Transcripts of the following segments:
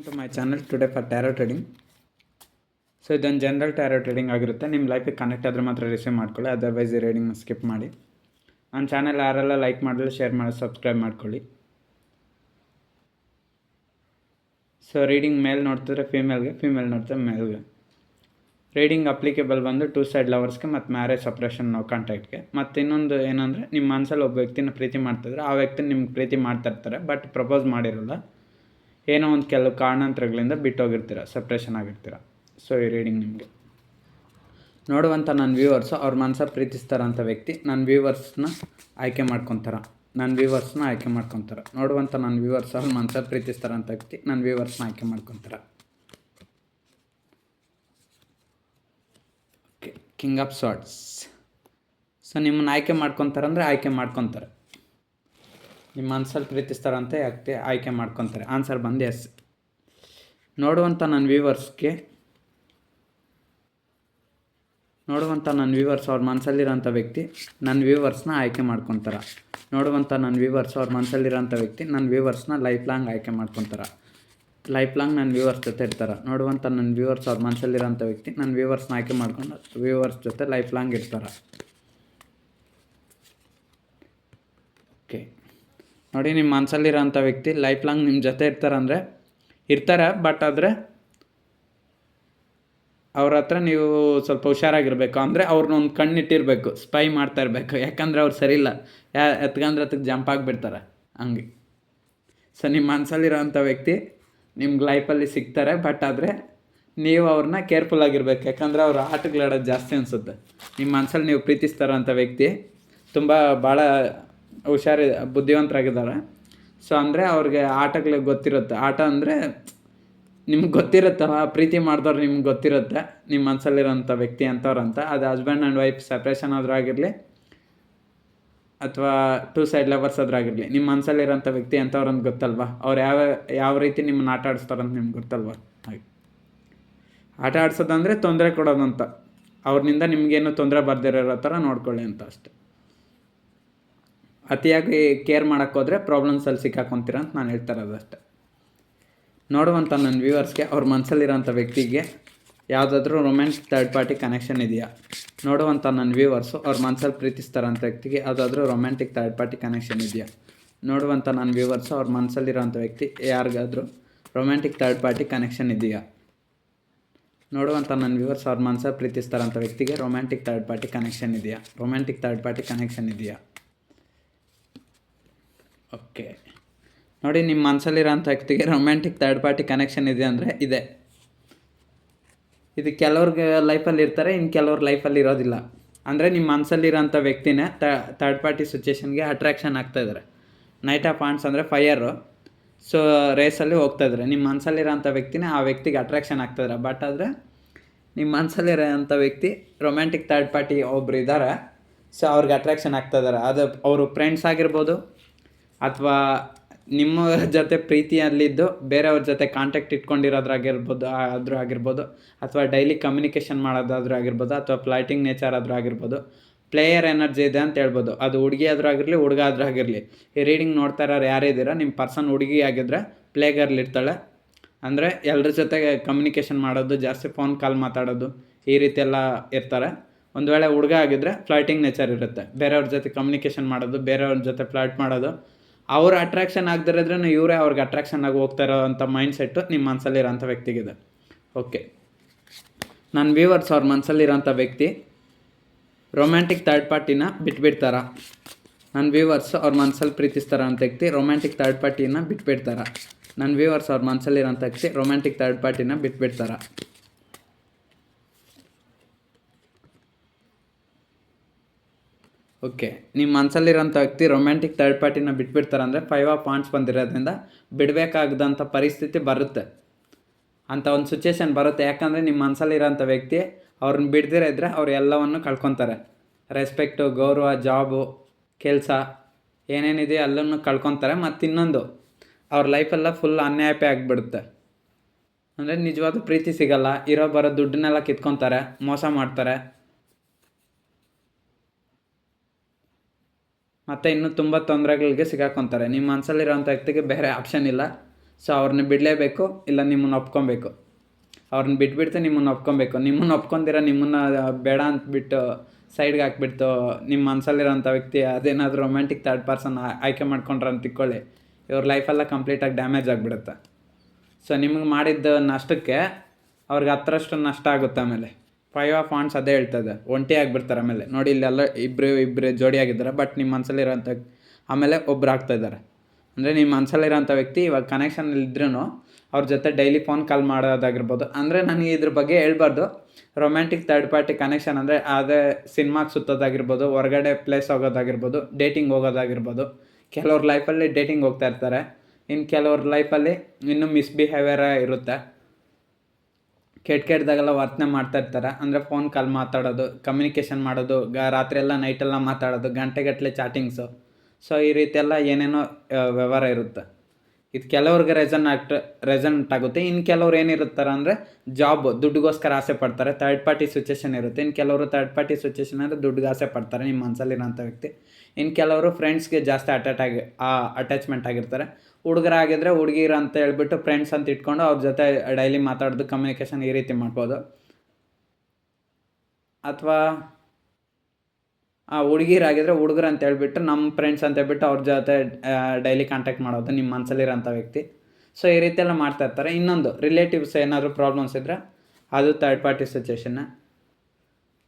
To my channel today for tarot trading. So ಇದೊಂದು general tarot trading ಆಗಿರುತ್ತೆ. ನಿಮ್ಮ ಲೈಫಿಗೆ connect ಆದರೆ ಮಾತ್ರ ರಿಸೀವ್ ಮಾಡ್ಕೊಳ್ಳಿ, ಅದರ್ವೈಸ್ ಈ ರೀಡಿಂಗ್ನ ಸ್ಕಿಪ್ ಮಾಡಿ. ನನ್ನ ಚಾನಲ್ ಯಾರೆಲ್ಲ ಲೈಕ್ ಮಾಡಲಿ, ಶೇರ್ ಮಾಡಿ, ಸಬ್ಸ್ಕ್ರೈಬ್ ಮಾಡ್ಕೊಳ್ಳಿ. ಸೊ ರೀಡಿಂಗ್ ಮೇಲ್ ನೋಡ್ತಿದ್ರೆ ಫೀಮೇಲ್ಗೆ, ಫೀಮೇಲ್ ನೋಡ್ತಿದ್ರೆ ಮೇಲ್ಗೆ. ರೀಡಿಂಗ್ ಅಪ್ಲಿಕೇಬಲ್ ಬಂದು 2 ಸೈಡ್ ಲವರ್ಸ್ಗೆ ಮತ್ತು ಮ್ಯಾರೇಜ್ ಸಪ್ರೇಷನ್ ನೋ ಕಾಂಟ್ಯಾಕ್ಟ್ಗೆ. ಮತ್ತು ಇನ್ನೊಂದು ಏನಂದರೆ, ನಿಮ್ಮ ಮನಸ್ಸಲ್ಲಿ ಒಬ್ಬ ವ್ಯಕ್ತಿನ ಪ್ರೀತಿ ಮಾಡ್ತಿದ್ರೆ ಆ ವ್ಯಕ್ತಿ ನಿಮ್ಗೆ ಪ್ರೀತಿ ಮಾಡ್ತಾಯಿರ್ತಾರೆ, ಬಟ್ ಪ್ರಪೋಸ್ ಮಾಡಿರಲ್ಲ. ಏನೋ ಒಂದು ಕೆಲವು ಕಾರಣಾಂತರಗಳಿಂದ ಬಿಟ್ಟೋಗಿರ್ತೀರ, ಸಪ್ರೇಷನ್ ಆಗಿರ್ತೀರ. ಸೊ ಈ ರೀಡಿಂಗ್ ನಿಮಗೆ ನೋಡುವಂಥ ನನ್ನ ವ್ಯೂವರ್ಸು ಅವ್ರ ಮನಸ್ಸಲ್ಲಿ ಪ್ರೀತಿಸ್ತಾರಂಥ ವ್ಯಕ್ತಿ ನನ್ನ ವ್ಯೂವರ್ಸ್ನ ಆಯ್ಕೆ ಮಾಡ್ಕೊತಾರೆ. ನೋಡುವಂಥ ನನ್ನ ವ್ಯೂವರ್ಸ್ ಅವ್ರ ಮನಸ್ಸಲ್ಲಿ ಪ್ರೀತಿಸ್ತಾರಂಥ ವ್ಯಕ್ತಿ ನನ್ನ ವ್ಯೂವರ್ಸ್ನ ಆಯ್ಕೆ ಮಾಡ್ಕೊತಾರೆ. Okay, king of swords. So ನಿಮ್ಮನ್ನು ಆಯ್ಕೆ ಮಾಡ್ಕೊತಾರೆ. ನಿಮ್ಮ ಮನಸ್ಸಲ್ಲಿ ಪ್ರೀತಿಸ್ತಾರಂತೆ ವ್ಯಕ್ತಿ ಆಯ್ಕೆ ಮಾಡ್ಕೊತಾರೆ. ಆನ್ಸರ್ ಬಂದು ಎಸ್. ನೋಡುವಂಥ ನನ್ನ ವ್ಯೂವರ್ಸ್ ಅವ್ರ ಮನಸ್ಸಲ್ಲಿರೋಂಥ ವ್ಯಕ್ತಿ ನನ್ನ ವ್ಯೂವರ್ಸ್ನ ಆಯ್ಕೆ ಮಾಡ್ಕೊತಾರೆ. ನೋಡುವಂಥ ನನ್ನ ವ್ಯೂವರ್ಸ್ ಅವ್ರ ಮನಸ್ಸಲ್ಲಿರೋಂಥ ವ್ಯಕ್ತಿ ನನ್ನ ವ್ಯೂವರ್ಸ್ನ ಲೈಫ್ ಲಾಂಗ್ ಆಯ್ಕೆ ಮಾಡ್ಕೊತಾರೆ. ಲೈಫ್ ಲಾಂಗ್ ನನ್ನ ವ್ಯೂವರ್ಸ್ ಜೊತೆ ಇರ್ತಾರೆ. ನೋಡುವಂಥ ನನ್ನ ವ್ಯೂವರ್ಸ್ ಅವ್ರ ಮನಸ್ಸಲ್ಲಿರೋಂಥ ವ್ಯಕ್ತಿ ನನ್ನ ವ್ಯೂವರ್ಸ್ನ ಆಯ್ಕೆ ಮಾಡ್ಕೊಂಡು ವ್ಯೂವರ್ಸ್ ಜೊತೆ ಲೈಫ್ ಲಾಂಗ್ ಇರ್ತಾರೆ. ಓಕೆ ನೋಡಿ, ನಿಮ್ಮ ಮನಸ್ಸಲ್ಲಿರೋಂಥ ವ್ಯಕ್ತಿ ಲೈಫ್ ಲಾಂಗ್ ನಿಮ್ಮ ಜೊತೆ ಇರ್ತಾರೆ. ಬಟ್ ಆದರೆ ಅವ್ರ ಹತ್ರ ನೀವು ಸ್ವಲ್ಪ ಹುಷಾರಾಗಿರಬೇಕು. ಅಂದರೆ ಅವ್ರನ್ನ ಒಂದು ಕಣ್ಣಿಟ್ಟಿರಬೇಕು, ಸ್ಪೈ ಮಾಡ್ತಾ ಇರಬೇಕು. ಯಾಕಂದರೆ ಅವ್ರು ಸರಿಯಿಲ್ಲ, ಎತ್ಕಂದ್ರೆ ಜಂಪ್ ಆಗಿಬಿಡ್ತಾರೆ ಹಂಗೆ. ಸೊ ನಿಮ್ಮ ಮನಸ್ಸಲ್ಲಿರೋಂಥ ವ್ಯಕ್ತಿ ನಿಮ್ಗೆ ಲೈಫಲ್ಲಿ ಸಿಗ್ತಾರೆ, ಬಟ್ ಆದರೆ ನೀವು ಅವ್ರನ್ನ ಕೇರ್ಫುಲ್ಲಾಗಿರ್ಬೇಕು. ಯಾಕಂದರೆ ಅವ್ರು ಆಟಗಳಾಡೋದು ಜಾಸ್ತಿ ಅನಿಸುತ್ತೆ. ನಿಮ್ಮ ಮನಸ್ಸಲ್ಲಿ ನೀವು ಪ್ರೀತಿಸ್ತಾರಂಥ ವ್ಯಕ್ತಿ ಭಾಳ ಬುದ್ಧಿವಂತರಾಗಿದ್ದಾರೆ. ಸೊ ಅಂದರೆ ಅವ್ರಿಗೆ ಆಟಗಳಿಗೆ ಗೊತ್ತಿರುತ್ತೆ. ಆಟ ಅಂದರೆ ನಿಮ್ಗೆ ಗೊತ್ತಿರುತ್ತಲ್ಲ, ಪ್ರೀತಿ ಮಾಡಿದವ್ರು ನಿಮ್ಗೆ ಗೊತ್ತಿರುತ್ತೆ ನಿಮ್ಮ ಮನಸ್ಸಲ್ಲಿರೋಂಥ ವ್ಯಕ್ತಿ ಅಂಥವ್ರಂತ. ಅದು ಹಸ್ಬೆಂಡ್ ಆ್ಯಂಡ್ ವೈಫ್ ಸಪ್ರೇಷನ್ ಆದರೂ ಆಗಿರಲಿ ಅಥವಾ 2 ಸೈಡ್ ಲವರ್ಸ್ ಆದರೂ ಆಗಿರಲಿ, ನಿಮ್ಮ ಮನಸ್ಸಲ್ಲಿರೋಂಥ ವ್ಯಕ್ತಿ ಅಂಥವ್ರಂತ ಗೊತ್ತಲ್ವ. ಅವ್ರು ಯಾವ ರೀತಿ ನಿಮ್ಮನ್ನು ಆಟ ಆಡಿಸ್ತಾರಂತ ನಿಮ್ಗೆ ಗೊತ್ತಲ್ವ. ಹಾಗೆ ಆಟ ಆಡ್ಸೋದಂದರೆ ತೊಂದರೆ ಕೊಡೋದಂತ, ಅವ್ರನಿಂದ ನಿಮಗೇನು ತೊಂದರೆ ಬರ್ದಿರೋ ಥರ ನೋಡ್ಕೊಳ್ಳಿ ಅಂತ ಅಷ್ಟೆ. ಅತಿಯಾಗಿ ಕೇರ್ ಮಾಡೋಕ್ಕೋದ್ರೆ ಪ್ರಾಬ್ಲಮ್ಸಲ್ಲಿ ಸಿಕ್ಕಾಕೊತೀರ ಅಂತ ನಾನು ಹೇಳ್ತಾ ಇರೋದು ಅಷ್ಟೆ. ನೋಡುವಂಥ ನನ್ನ ವ್ಯೂವರ್ಸ್ಗೆ ಅವ್ರ ಮನಸ್ಸಲ್ಲಿರೋಂಥ ವ್ಯಕ್ತಿಗೆ ಯಾವುದಾದ್ರೂ ರೊಮ್ಯಾಂಟಿಕ್ ಥರ್ಡ್ ಪಾರ್ಟಿ ಕನೆಕ್ಷನ್ ಇದೆಯಾ? ನೋಡುವಂಥ ನನ್ನ ವ್ಯೂವರ್ಸು ಅವ್ರ ಮನಸ್ಸಲ್ಲಿ ಪ್ರೀತಿಸ್ತಾರಂಥ ವ್ಯಕ್ತಿಗೆ ಯಾವುದಾದ್ರೂ ರೊಮ್ಯಾಂಟಿಕ್ ಥರ್ಡ್ ಪಾರ್ಟಿ ಕನೆಕ್ಷನ್ ಇದೆಯಾ? ನೋಡುವಂಥ ನನ್ನ ವ್ಯೂವರ್ಸು ಅವ್ರ ಮನಸ್ಸಲ್ಲಿರೋಂಥ ವ್ಯಕ್ತಿ ಯಾರಿಗಾದರೂ ರೊಮ್ಯಾಂಟಿಕ್ ಥರ್ಡ್ ಪಾರ್ಟಿ ಕನೆಕ್ಷನ್ ಇದೆಯಾ? ನೋಡುವಂಥ ನನ್ನ ವ್ಯೂವರ್ಸ್ ಅವ್ರ ಮನಸ್ಸಲ್ಲಿ ಪ್ರೀತಿಸ್ತಾರಂಥ ವ್ಯಕ್ತಿಗೆ ರೊಮ್ಯಾಂಟಿಕ್ ಥರ್ಡ್ ಪಾರ್ಟಿ ಕನೆಕ್ಷನ್ ಇದೆಯಾ? ಓಕೆ ನೋಡಿ, ನಿಮ್ಮ ಮನಸ್ಸಲ್ಲಿರೋಂಥ ವ್ಯಕ್ತಿಗೆ ರೊಮ್ಯಾಂಟಿಕ್ ಥರ್ಡ್ ಪಾರ್ಟಿ ಕನೆಕ್ಷನ್ ಇದೆ ಅಂದರೆ ಇದೆ. ಇದು ಕೆಲವ್ರಿಗೆ ಲೈಫಲ್ಲಿ ಇರ್ತಾರೆ, ಇನ್ನು ಕೆಲವ್ರ ಲೈಫಲ್ಲಿ ಇರೋದಿಲ್ಲ. ಅಂದರೆ ನಿಮ್ಮ ಮನಸ್ಸಲ್ಲಿರೋಂಥ ವ್ಯಕ್ತಿನೇ ಥರ್ಡ್ ಪಾರ್ಟಿ ಸಿಚುವೇಷನ್ಗೆ ಅಟ್ರಾಕ್ಷನ್ ಆಗ್ತಾಯಿದ್ದಾರೆ. ನೈಟ್ ಆಫ್ ವಾಂಡ್ಸ್ ಅಂದರೆ ಫೈಯರು. ಸೊ ರೇಸಲ್ಲಿ ಹೋಗ್ತಾಯಿದ್ದಾರೆ. ನಿಮ್ಮ ಮನಸ್ಸಲ್ಲಿರೋಂಥ ವ್ಯಕ್ತಿನೇ ಆ ವ್ಯಕ್ತಿಗೆ ಅಟ್ರಾಕ್ಷನ್ ಆಗ್ತಾಯಿದ್ದಾರೆ. ಬಟ್ ಆದರೆ ನಿಮ್ಮ ಮನಸ್ಸಲ್ಲಿರೋಂಥ ವ್ಯಕ್ತಿ ರೊಮ್ಯಾಂಟಿಕ್ ಥರ್ಡ್ ಪಾರ್ಟಿ ಒಬ್ರು ಇದ್ದಾರೆ. ಸೊ ಅವ್ರಿಗೆ ಅಟ್ರಾಕ್ಷನ್ ಆಗ್ತಾಯಿದ್ದಾರೆ. ಅದು ಅವರು ಫ್ರೆಂಡ್ಸ್ ಆಗಿರ್ಬೋದು, ಅಥವಾ ನಿಮ್ಮ ಜೊತೆ ಪ್ರೀತಿಯಲ್ಲಿದ್ದು ಬೇರೆಯವ್ರ ಜೊತೆ ಕಾಂಟ್ಯಾಕ್ಟ್ ಇಟ್ಕೊಂಡಿರೋದ್ರಾಗಿರ್ಬೋದು, ಅಥವಾ ಡೈಲಿ ಕಮ್ಯುನಿಕೇಷನ್ ಮಾಡೋದಾದ್ರೂ ಆಗಿರ್ಬೋದು, ಅಥವಾ ಫ್ಲೈಟಿಂಗ್ ನೇಚರ್ ಆದರೂ ಆಗಿರ್ಬೋದು. ಪ್ಲೇಯರ್ ಎನರ್ಜಿ ಇದೆ ಅಂತ ಹೇಳ್ಬೋದು. ಅದು ಹುಡುಗಿ ಆದರೂ ಆಗಿರಲಿ, ಹುಡುಗ ಆದರೂ ಆಗಿರಲಿ. ಈ ರೀಡಿಂಗ್ ನೋಡ್ತಾ ಇರೋರು ಯಾರೇ ಇದ್ದೀರಾ, ನಿಮ್ಮ ಪರ್ಸನ್ ಹುಡುಗಿ ಆಗಿದ್ದರೆ ಪ್ಲೇ ಗರ್ಲ್ ಇರ್ತಾಳೆ. ಅಂದರೆ ಎಲ್ಲರ ಜೊತೆಗೆ ಕಮ್ಯುನಿಕೇಷನ್ ಮಾಡೋದು, ಜಾಸ್ತಿ ಫೋನ್ ಕಾಲ್ ಮಾತಾಡೋದು, ಈ ರೀತಿ ಎಲ್ಲ ಇರ್ತಾರೆ. ಒಂದು ವೇಳೆ ಹುಡುಗ ಆಗಿದ್ದರೆ ಫ್ಲೈಟಿಂಗ್ ನೇಚರ್ ಇರುತ್ತೆ. ಬೇರೆಯವ್ರ ಜೊತೆ ಕಮ್ಯುನಿಕೇಷನ್ ಮಾಡೋದು, ಬೇರೆಯವ್ರ ಜೊತೆ ಫ್ಲೈಟ್ ಮಾಡೋದು. ಅವ್ರು ಅಟ್ರಾಕ್ಷನ್ ಆಗದಿರೋದ್ರೂ ಇವರೇ ಅವ್ರಿಗೆ ಅಟ್ರಾಕ್ಷನ್ ಆಗಿ ಹೋಗ್ತಾ ಇರೋವಂಥ ಮೈಂಡ್ಸೆಟ್ಟು ನಿಮ್ಮ ಮನಸ್ಸಲ್ಲಿರೋಂಥ ವ್ಯಕ್ತಿಗಿದೆ. ಓಕೆ, ನನ್ನ ವ್ಯೂವರ್ಸ್ ಅವ್ರ ಮನಸ್ಸಲ್ಲಿರೋಂಥ ವ್ಯಕ್ತಿ ರೊಮ್ಯಾಂಟಿಕ್ ಥರ್ಡ್ ಪಾರ್ಟಿನ ಬಿಟ್ಬಿಡ್ತಾರಾ? ನನ್ನ ವ್ಯೂವರ್ಸ್ ಅವ್ರ ಮನಸ್ಸಲ್ಲಿ ಪ್ರೀತಿಸ್ತಾರಂಥ ವ್ಯಕ್ತಿ ರೊಮ್ಯಾಂಟಿಕ್ ಥರ್ಡ್ ಪಾರ್ಟಿನ ಬಿಟ್ಬಿಡ್ತಾರಾ? ನನ್ನ ವ್ಯೂವರ್ಸ್ ಅವ್ರ ಮನಸ್ಸಲ್ಲಿರೋಂಥ ವ್ಯಕ್ತಿ ರೊಮ್ಯಾಂಟಿಕ್ ಥರ್ಡ್ ಪಾರ್ಟಿನ ಬಿಟ್ಬಿಡ್ತಾರಾ? ಓಕೆ, ನಿಮ್ಮ ಮನಸ್ಸಲ್ಲಿರೋಂಥ ವ್ಯಕ್ತಿ ರೊಮ್ಯಾಂಟಿಕ್ ಥರ್ಡ್ ಪಾರ್ಟಿನ ಬಿಟ್ಬಿಡ್ತಾರಂದರೆ 5 ಆಫ್ ವಾಂಡ್ಸ್ ಬಂದಿರೋದ್ರಿಂದ ಬಿಡಬೇಕಾಗದಂಥ ಪರಿಸ್ಥಿತಿ ಬರುತ್ತೆ, ಅಂಥ ಒಂದು ಸಿಚುವೇಶನ್ ಬರುತ್ತೆ. ಯಾಕಂದರೆ ನಿಮ್ಮ ಮನಸ್ಸಲ್ಲಿರೋಂಥ ವ್ಯಕ್ತಿ ಅವ್ರನ್ನ ಬಿಡ್ದಿರ ಇದ್ದರೆ ಅವ್ರು ಎಲ್ಲವನ್ನು ಕಳ್ಕೊತಾರೆ. ರೆಸ್ಪೆಕ್ಟು, ಗೌರವ, ಜಾಬು, ಕೆಲಸ ಏನೇನಿದೆ ಎಲ್ಲನೂ ಕಳ್ಕೊತಾರೆ. ಮತ್ತು ಇನ್ನೊಂದು, ಅವ್ರ ಲೈಫೆಲ್ಲ ಫುಲ್ ಅನ್ಹ್ಯಾಪಿ ಆಗಿಬಿಡುತ್ತೆ. ಅಂದರೆ ನಿಜವಾದ ಪ್ರೀತಿ ಸಿಗಲ್ಲ. ಬರೋ ದುಡ್ಡನ್ನೆಲ್ಲ ಕಿತ್ಕೊತಾರೆ, ಮೋಸ ಮಾಡ್ತಾರೆ. ಮತ್ತು ಇನ್ನೂ ತುಂಬ ತೊಂದರೆಗಳಿಗೆ ಸಿಗಾಕೊತಾರೆ. ನಿಮ್ಮ ಮನಸ್ಸಲ್ಲಿರೋಂಥ ವ್ಯಕ್ತಿಗೆ ಬೇರೆ ಆಪ್ಷನ್ ಇಲ್ಲ. ಸೊ ಅವ್ರನ್ನ ಬಿಡಲೇಬೇಕು, ಇಲ್ಲ ನಿಮ್ಮನ್ನು ಒಪ್ಕೊಬೇಕು. ಅವ್ರನ್ನ ಬಿಟ್ಬಿಡ್ತು ನಿಮ್ಮನ್ನು ಒಪ್ಕೊಬೇಕು. ನಿಮ್ಮನ್ನು ಒಪ್ಕೊಂದಿರ ನಿಮ್ಮನ್ನು ಬೇಡ ಅಂತಬಿಟ್ಟು ಸೈಡ್ಗೆ ಹಾಕ್ಬಿಡ್ತು ನಿಮ್ಮ ಮನಸ್ಸಲ್ಲಿರೋಂಥ ವ್ಯಕ್ತಿ ಅದೇನಾದರೂ ರೊಮ್ಯಾಂಟಿಕ್ ಥರ್ಡ್ ಪರ್ಸನ್ ಆಯ್ಕೆ ಮಾಡ್ಕೊಂಡ್ರೆ ಅಂತ ತಿಳ್ಕೊಳ್ಳಿ, ಇವ್ರ ಲೈಫೆಲ್ಲ ಕಂಪ್ಲೀಟಾಗಿ ಡ್ಯಾಮೇಜ್ ಆಗಿಬಿಡುತ್ತೆ. ಸೊ ನಿಮಗೆ ಮಾಡಿದ್ದ ನಷ್ಟಕ್ಕೆ ಅವ್ರಿಗೆ 10ರಷ್ಟು ನಷ್ಟ ಆಗುತ್ತೆ. ಆಮೇಲೆ 5 ಆಫ್ ವಾಂಡ್ಸ್ ಅದೇ ಹೇಳ್ತದೆ, ಒಂಟಿ ಆಗಿಬಿಡ್ತಾರೆ. ಆಮೇಲೆ ನೋಡಿ ಇಲ್ಲೆಲ್ಲ ಇಬ್ಬರು ಜೋಡಿಯಾಗಿದ್ದಾರೆ, ಬಟ್ ನಿಮ್ಮ ಮನಸ್ಸಲ್ಲಿರೋಂಥ ಆಮೇಲೆ ಒಬ್ರು ಆಗ್ತಾಯಿದ್ದಾರೆ. ಅಂದರೆ ನಿಮ್ಮ ಮನಸ್ಸಲ್ಲಿರೋಂಥ ವ್ಯಕ್ತಿ ಇವಾಗ ಕನೆಕ್ಷನಲ್ಲಿದ್ರೂ ಅವ್ರ ಜೊತೆ ಡೈಲಿ ಫೋನ್ ಕಾಲ್ ಮಾಡೋದಾಗಿರ್ಬೋದು. ಅಂದರೆ ನನಗೆ ಇದ್ರ ಬಗ್ಗೆ ಹೇಳ್ಬಾರ್ದು. ರೊಮ್ಯಾಂಟಿಕ್ ಥರ್ಡ್ ಪಾರ್ಟಿ ಕನೆಕ್ಷನ್ ಅಂದರೆ ಅದೇ ಸಿನಿಮಾಗೆ ಸುತ್ತೋದಾಗಿರ್ಬೋದು, ಹೊರಗಡೆ ಪ್ಲೇಸ್ ಹೋಗೋದಾಗಿರ್ಬೋದು, ಡೇಟಿಂಗ್ ಹೋಗೋದಾಗಿರ್ಬೋದು. ಕೆಲವ್ರ ಲೈಫಲ್ಲಿ ಡೇಟಿಂಗ್ ಹೋಗ್ತಾ ಇರ್ತಾರೆ, ಇನ್ನು ಕೆಲವ್ರ ಲೈಫಲ್ಲಿ ಇನ್ನೂ ಮಿಸ್ಬಿಹೇವಿಯರ ಇರುತ್ತೆ. ಕೆಟ್ಟದಾಗೆಲ್ಲ ವರ್ತನೆ ಮಾಡ್ತಾ ಇರ್ತಾರೆ. ಅಂದರೆ ಫೋನ್ ಕಾಲ್ ಮಾತಾಡೋದು, ಕಮ್ಯುನಿಕೇಷನ್ ಮಾಡೋದು, ರಾತ್ರಿಯೆಲ್ಲ ನೈಟೆಲ್ಲ ಮಾತಾಡೋದು, ಗಂಟೆಗಟ್ಟಲೆ ಚಾಟಿಂಗ್ಸು. ಸೊ ಈ ರೀತಿಯೆಲ್ಲ ಏನೇನೋ ವ್ಯವಹಾರ ಇರುತ್ತೆ. ಇದು ಕೆಲವ್ರಿಗೆ ರೆಸನೆಂಟ್ ಆಗುತ್ತೆ. ಇನ್ನು ಕೆಲವ್ರು ಏನಿರುತ್ತಾರೆ ಅಂದರೆ ದುಡ್ಡಿಗೋಸ್ಕರ ಆಸೆ ಪಡ್ತಾರೆ, ಥರ್ಡ್ ಪಾರ್ಟಿ ಸಿಚುವೇಷನ್ ಇರುತ್ತೆ. ಇನ್ನು ಕೆಲವರು ಥರ್ಡ್ ಪಾರ್ಟಿ ಸಿಚುವೇಷನ್ ಅಂದರೆ ದುಡ್ಡಿಗೆ ಆಸೆ ಪಡ್ತಾರೆ ನಿಮ್ಮ ಮನಸ್ಸಲ್ಲಿರೋಂಥ ವ್ಯಕ್ತಿ. ಇನ್ನು ಕೆಲವರು ಫ್ರೆಂಡ್ಸ್ಗೆ ಜಾಸ್ತಿ ಅಟ್ಯಾಚ್ಮೆಂಟ್ ಆಗಿರ್ತಾರೆ. ಹುಡುಗರಾಗಿದ್ದರೆ ಹುಡುಗಿರು ಅಂತ ಹೇಳ್ಬಿಟ್ಟು ಫ್ರೆಂಡ್ಸ್ ಅಂತ ಇಟ್ಕೊಂಡು ಅವ್ರ ಜೊತೆ ಡೈಲಿ ಮಾತಾಡೋದು, ಕಮ್ಯುನಿಕೇಷನ್ ಈ ರೀತಿ ಮಾಡ್ಬೋದು. ಅಥವಾ ಹುಡುಗಿರಾಗಿದ್ದರೆ ಹುಡುಗರು ಅಂತ ಹೇಳ್ಬಿಟ್ಟು ನಮ್ಮ ಫ್ರೆಂಡ್ಸ್ ಅಂತ ಹೇಳ್ಬಿಟ್ಟು ಅವ್ರ ಜೊತೆ ಡೈಲಿ ಕಾಂಟ್ಯಾಕ್ಟ್ ಮಾಡೋದು ನಿಮ್ಮ ಮನಸ್ಸಲ್ಲಿರೋಂಥ ವ್ಯಕ್ತಿ. ಸೊ ಈ ರೀತಿಯೆಲ್ಲ ಮಾಡ್ತಾ ಇರ್ತಾರೆ. ಇನ್ನೊಂದು ರಿಲೇಟಿವ್ಸ್ ಏನಾದರೂ ಪ್ರಾಬ್ಲಮ್ಸ್ ಇದ್ದರೆ ಅದು ಥರ್ಡ್ ಪಾರ್ಟಿ ಸಿಚುವೇಷನ್ನ.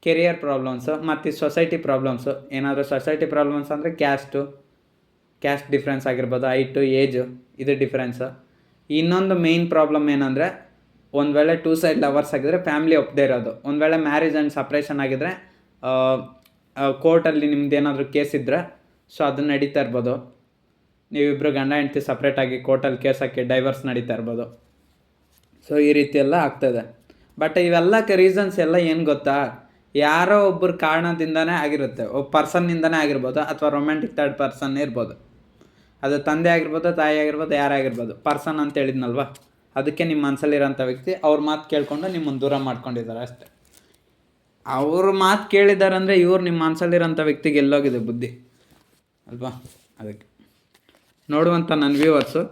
ಕೆರಿಯರ್ ಪ್ರಾಬ್ಲಮ್ಸು ಮತ್ತು ಸೊಸೈಟಿ ಪ್ರಾಬ್ಲಮ್ಸು. ಏನಾದರೂ ಸೊಸೈಟಿ ಪ್ರಾಬ್ಲಮ್ಸ್ ಅಂದರೆ ಕ್ಯಾಸ್ಟ್ ಡಿಫ್ರೆನ್ಸ್ ಆಗಿರ್ಬೋದು, ಹೈಟು, ಏಜು, ಇದು ಡಿಫ್ರೆನ್ಸು. ಇನ್ನೊಂದು ಮೇಯ್ನ್ ಪ್ರಾಬ್ಲಮ್ ಏನಂದರೆ, ಒಂದು ವೇಳೆ 2 ಸೈಡ್ ಲವರ್ಸ್ ಆಗಿದ್ದರೆ ಫ್ಯಾಮಿಲಿ ಒಪ್ಪದೇ ಇರೋದು. ಒಂದು ವೇಳೆ ಮ್ಯಾರೇಜ್ ಆ್ಯಂಡ್ ಸಪ್ರೇಷನ್ ಆಗಿದ್ದರೆ ಕೋರ್ಟಲ್ಲಿ ನಿಮ್ದು ಏನಾದರೂ ಕೇಸ್ ಇದ್ದರೆ ಸೊ ಅದನ್ನು ನಡೀತಾ ಇರ್ಬೋದು. ನೀವಿಬ್ಬರು ಗಂಡ ಹೆಂಡ್ತಿ ಸಪ್ರೇಟಾಗಿ ಕೋರ್ಟಲ್ಲಿ ಕೇಸ್ ಹಾಕಿ ಡೈವರ್ಸ್ ನಡೀತಾ ಇರ್ಬೋದು. ಸೊ ಈ ರೀತಿ ಎಲ್ಲ ಆಗ್ತದೆ. ಬಟ್ ಇವೆಲ್ಲಕ್ಕೆ ರೀಸನ್ಸ್ ಎಲ್ಲ ಏನು ಗೊತ್ತಾ, ಯಾರೋ ಒಬ್ಬರು ಕಾರಣದಿಂದನೇ ಆಗಿರುತ್ತೆ. ಒಬ್ಬ ಪರ್ಸನ್ನಿಂದನೇ ಆಗಿರ್ಬೋದು, ಅಥವಾ ರೊಮ್ಯಾಂಟಿಕ್ ಥರ್ಡ್ ಪರ್ಸನ್ ಇರ್ಬೋದು. ಅದು ತಂದೆ ಆಗಿರ್ಬೋದು, ತಾಯಿ ಆಗಿರ್ಬೋದು, ಯಾರಾಗಿರ್ಬೋದು. ಪರ್ಸನ್ ಅಂತ ಹೇಳಿದ್ನಲ್ವ, ಅದಕ್ಕೆ ನಿಮ್ಮ ಮನಸ್ಸಲ್ಲಿರೋಂಥ ವ್ಯಕ್ತಿ ಅವ್ರ ಮಾತು ಕೇಳಿಕೊಂಡು ನಿಮ್ಮನ್ನು ದೂರ ಮಾಡ್ಕೊಂಡಿದ್ದಾರೆ ಅಷ್ಟೇ. ಅವ್ರ ಮಾತು ಕೇಳಿದ್ದಾರೆ ಅಂದರೆ ಇವ್ರು ನಿಮ್ಮ ಮನಸ್ಸಲ್ಲಿರೋಂಥ ವ್ಯಕ್ತಿಗೆ ಎಲ್ಲೋಗಿದೆ ಬುದ್ಧಿ ಅಲ್ವಾ. ಅದಕ್ಕೆ ನೋಡುವಂಥ ನನ್ನ ವ್ಯೂವರ್ಸು,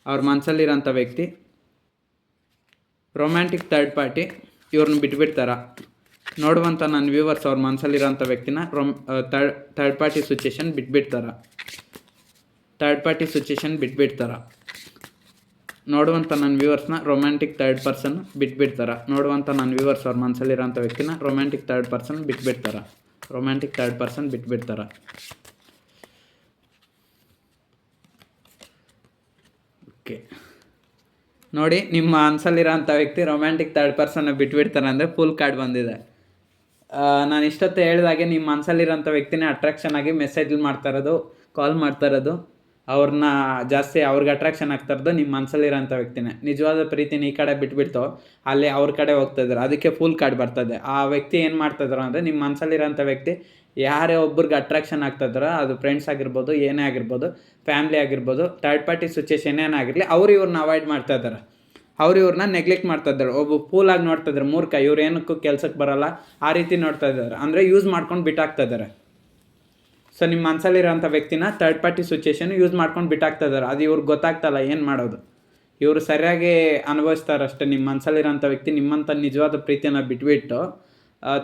ಅವ್ರ ಮನಸ್ಸಲ್ಲಿರೋಂಥ ವ್ಯಕ್ತಿ ರೊಮ್ಯಾಂಟಿಕ್ ಥರ್ಡ್ ಪಾರ್ಟಿ ಇವ್ರನ್ನ ಬಿಟ್ಬಿಡ್ತಾರ. ನೋಡುವಂಥ ನನ್ನ ವ್ಯೂವರ್ಸ್ ಅವ್ರ ಮನಸ್ಸಲ್ಲಿರೋಂಥ ವ್ಯಕ್ತಿನ ಥರ್ಡ್ ಪಾರ್ಟಿ ಸಿಚುವೇಷನ್ ಬಿಟ್ಬಿಡ್ತಾರ. ನೋಡುವಂಥ ನನ್ನ ವ್ಯೂವರ್ಸ್ನ ರೊಮ್ಯಾಂಟಿಕ್ ಥರ್ಡ್ ಪರ್ಸನ್ ಬಿಟ್ಬಿಡ್ತಾರೆ. ನೋಡುವಂಥ ನನ್ನ ವ್ಯೂವರ್ಸ್ ಅವ್ರ ಮನಸ್ಸಲ್ಲಿರೋಂಥ ವ್ಯಕ್ತಿನ ರೊಮ್ಯಾಂಟಿಕ್ ಥರ್ಡ್ ಪರ್ಸನ್ ಬಿಟ್ಬಿಡ್ತಾರೆ. ಓಕೆ, ನೋಡಿ ನಿಮ್ಮ ಮನಸ್ಸಲ್ಲಿರೋಂಥ ವ್ಯಕ್ತಿ ರೊಮ್ಯಾಂಟಿಕ್ ಥರ್ಡ್ ಪರ್ಸನ್ನ ಬಿಟ್ಬಿಡ್ತಾರೆ ಅಂದರೆ ಫುಲ್ ಕಾರ್ಡ್ ಬಂದಿದೆ. ನಾನು ಇಷ್ಟೊತ್ತು ಹೇಳಿದಾಗೆ ನಿಮ್ಮ ಮನಸ್ಸಲ್ಲಿರೋಂಥ ವ್ಯಕ್ತಿನೇ ಅಟ್ರಾಕ್ಷನ್ ಆಗಿ ಮೆಸೇಜ್ ಮಾಡ್ತಾ ಇರೋದು, ಕಾಲ್ ಮಾಡ್ತಾ ಇರೋದು, ಅವ್ರನ್ನ ಜಾಸ್ತಿ ಅವ್ರಿಗೆ ಅಟ್ರಾಕ್ಷನ್ ಆಗ್ತಾ ಇರೋದು ನಿಮ್ಮ ಮನಸ್ಸಲ್ಲಿರೋಂಥ ವ್ಯಕ್ತಿನೇ. ನಿಜವಾದ ಪ್ರೀತಿನ ಈ ಕಡೆ ಬಿಟ್ಬಿಡ್ತು ಅಲ್ಲಿ ಅವ್ರ ಕಡೆ ಹೋಗ್ತಾಯಿದ್ದಾರೆ, ಅದಕ್ಕೆ ಫುಲ್ ಕಾರ್ಡ್ ಬರ್ತದೆ. ಆ ವ್ಯಕ್ತಿ ಏನು ಮಾಡ್ತಾಯಿದ್ರು ಅಂದರೆ, ನಿಮ್ಮ ಮನಸ್ಸಲ್ಲಿರೋಂಥ ವ್ಯಕ್ತಿ ಯಾರೇ ಒಬ್ರಿಗೆ ಅಟ್ರಾಕ್ಷನ್ ಆಗ್ತಾಯಿದ್ದಾರೋ, ಅದು ಫ್ರೆಂಡ್ಸ್ ಆಗಿರ್ಬೋದು, ಏನೇ ಆಗಿರ್ಬೋದು, ಫ್ಯಾಮ್ಲಿ ಆಗಿರ್ಬೋದು, ಥರ್ಡ್ ಪಾರ್ಟಿ ಸಿಚುವೇಷನ್ ಏನಾಗಿರಲಿ, ಅವ್ರು ಇವ್ರನ್ನ ಅವಾಯ್ಡ್ ಮಾಡ್ತಾ ಇದ್ದಾರೆ, ಅವ್ರು ಇವ್ರನ್ನ ನೆಗ್ಲೆಕ್ಟ್ ಮಾಡ್ತಾ ಇದ್ದಾರೆ. ಒಬ್ಬ ಫೂಲಾಗಿ ನೋಡ್ತಾ ಇದ್ದಾರೆ, ಮೂರ್ಖ, ಇವ್ರು ಏನಕ್ಕೂ ಕೆಲಸಕ್ಕೆ ಬರೋಲ್ಲ ಆ ರೀತಿ ನೋಡ್ತಾ ಇದ್ದಾರೆ. ಅಂದರೆ ಯೂಸ್ ಮಾಡ್ಕೊಂಡು ಬಿಟ್ಟಾಗ್ತಾ ಇದ್ದಾರೆ. ಸೊ ನಿಮ್ಮ ಮನಸ್ಸಲ್ಲಿರೋಂಥ ವ್ಯಕ್ತಿನ ಥರ್ಡ್ ಪಾರ್ಟಿ ಸಿಚುವೇಷನ್ ಯೂಸ್ ಮಾಡ್ಕೊಂಡು ಬಿಟ್ಟಾಗ್ತಾ ಇದ್ದಾರೆ. ಅದು ಇವ್ರಿಗೆ ಗೊತ್ತಾಗ್ತಲ್ಲ ಏನು ಮಾಡೋದು. ಇವರು ಸರಿಯಾಗಿ ಅನುಭವಿಸ್ತಾರಷ್ಟೇ. ನಿಮ್ಮ ಮನಸ್ಸಲ್ಲಿರೋಂಥ ವ್ಯಕ್ತಿ ನಿಮ್ಮಂಥ ನಿಜವಾದ ಪ್ರೀತಿಯನ್ನು ಬಿಟ್ಬಿಟ್ಟು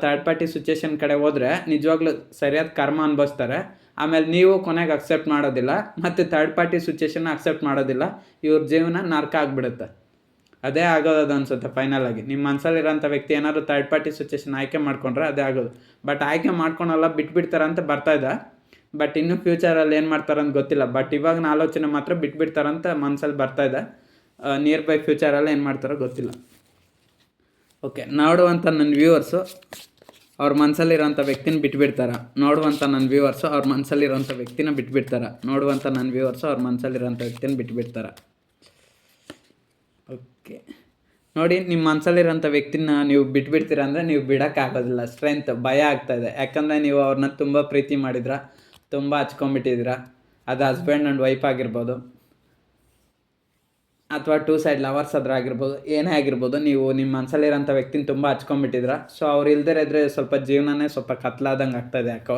ಥರ್ಡ್ ಪಾರ್ಟಿ ಸಿಚುವೇಷನ್ ಕಡೆ ಹೋದರೆ ನಿಜವಾಗ್ಲೂ ಸರಿಯಾದ ಕರ್ಮ ಅನುಭವಿಸ್ತಾರೆ. ಆಮೇಲೆ ನೀವು ಕೊನೆಗೆ ಅಕ್ಸೆಪ್ಟ್ ಮಾಡೋದಿಲ್ಲ, ಮತ್ತು ಥರ್ಡ್ ಪಾರ್ಟಿ ಸಿಚುವೇಷನ್ನ ಅಕ್ಸೆಪ್ಟ್ ಮಾಡೋದಿಲ್ಲ. ಇವ್ರ ಜೀವನ ನರಕ ಆಗಿಬಿಡುತ್ತೆ. ಅದೇ ಆಗೋದು ಅನಿಸುತ್ತೆ ಫೈನಲಾಗಿ. ನಿಮ್ಮ ಮನಸ್ಸಲ್ಲಿರೋಂಥ ವ್ಯಕ್ತಿ ಏನಾದರೂ ಥರ್ಡ್ ಪಾರ್ಟಿ ಸಿಚುವೇಷನ್ ಆಯ್ಕೆ ಮಾಡ್ಕೊಂಡ್ರೆ ಅದೇ ಆಗೋದು. ಬಟ್ ಆಯ್ಕೆ ಮಾಡ್ಕೊಳಲ್ಲ, ಬಿಟ್ಬಿಡ್ತಾರಂತ ಬರ್ತಾಯಿದೆ. ಬಟ್ ಇನ್ನೂ ಫ್ಯೂಚರಲ್ಲಿ ಏನು ಮಾಡ್ತಾರಂತ ಗೊತ್ತಿಲ್ಲ. ಬಟ್ ಇವಾಗಿನ ಆಲೋಚನೆ ಮಾತ್ರ ಬಿಟ್ಬಿಡ್ತಾರಂತ ಮನಸ್ಸಲ್ಲಿ ಬರ್ತಾಯಿದೆ. ನಿಯರ್ ಬೈ ಫ್ಯೂಚರಲ್ಲಿ ಏನು ಮಾಡ್ತಾರೋ ಗೊತ್ತಿಲ್ಲ. ಓಕೆ, ನೋಡುವಂಥ ನನ್ನ ವ್ಯೂವರ್ಸು ಅವ್ರ ಮನಸ್ಸಲ್ಲಿರೋಂಥ ವ್ಯಕ್ತಿನ ಬಿಟ್ಬಿಡ್ತಾರೆ. ನೋಡುವಂಥ ನನ್ನ ವ್ಯೂವರ್ಸು ಅವ್ರ ಮನಸ್ಸಲ್ಲಿರೋಂಥ ವ್ಯಕ್ತಿನ ಬಿಟ್ಬಿಡ್ತಾರೆ. ಓಕೆ, ನೋಡಿ ನಿಮ್ಮ ಮನಸ್ಸಲ್ಲಿರೋಂಥ ವ್ಯಕ್ತಿನ ನೀವು ಬಿಟ್ಬಿಡ್ತೀರ ಅಂದರೆ ನೀವು ಬಿಡೋಕ್ಕಾಗೋದಿಲ್ಲ. ಸ್ಟ್ರೆಂತ್ ಭಯ ಆಗ್ತಾಯಿದೆ. ಯಾಕಂದರೆ ನೀವು ಅವ್ರನ್ನ ತುಂಬ ಪ್ರೀತಿ ಮಾಡಿದ್ರ, ತುಂಬ ಹಚ್ಕೊಂಡ್ಬಿಟ್ಟಿದ್ದೀರ. ಅದು ಹಸ್ಬೆಂಡ್ ಆ್ಯಂಡ್ ವೈಫ್ ಆಗಿರ್ಬೋದು, ಅಥವಾ 2 ಸೈಡ್ ಲವರ್ಸ್ ಆದರೂ ಆಗಿರ್ಬೋದು, ಏನೇ ಆಗಿರ್ಬೋದು. ನೀವು ನಿಮ್ಮ ಮನಸ್ಸಲ್ಲಿರೋಂಥ ವ್ಯಕ್ತಿನ ತುಂಬ ಹಚ್ಕೊಂಡ್ಬಿಟ್ಟಿದ್ರ. ಸೊ ಅವ್ರು ಇದ್ದರೆ ಸ್ವಲ್ಪ ಜೀವನನೇ ಸ್ವಲ್ಪ ಕತ್ಲಾದಂಗೆ ಆಗ್ತಾಯಿದೆ. ಯಾಕೋ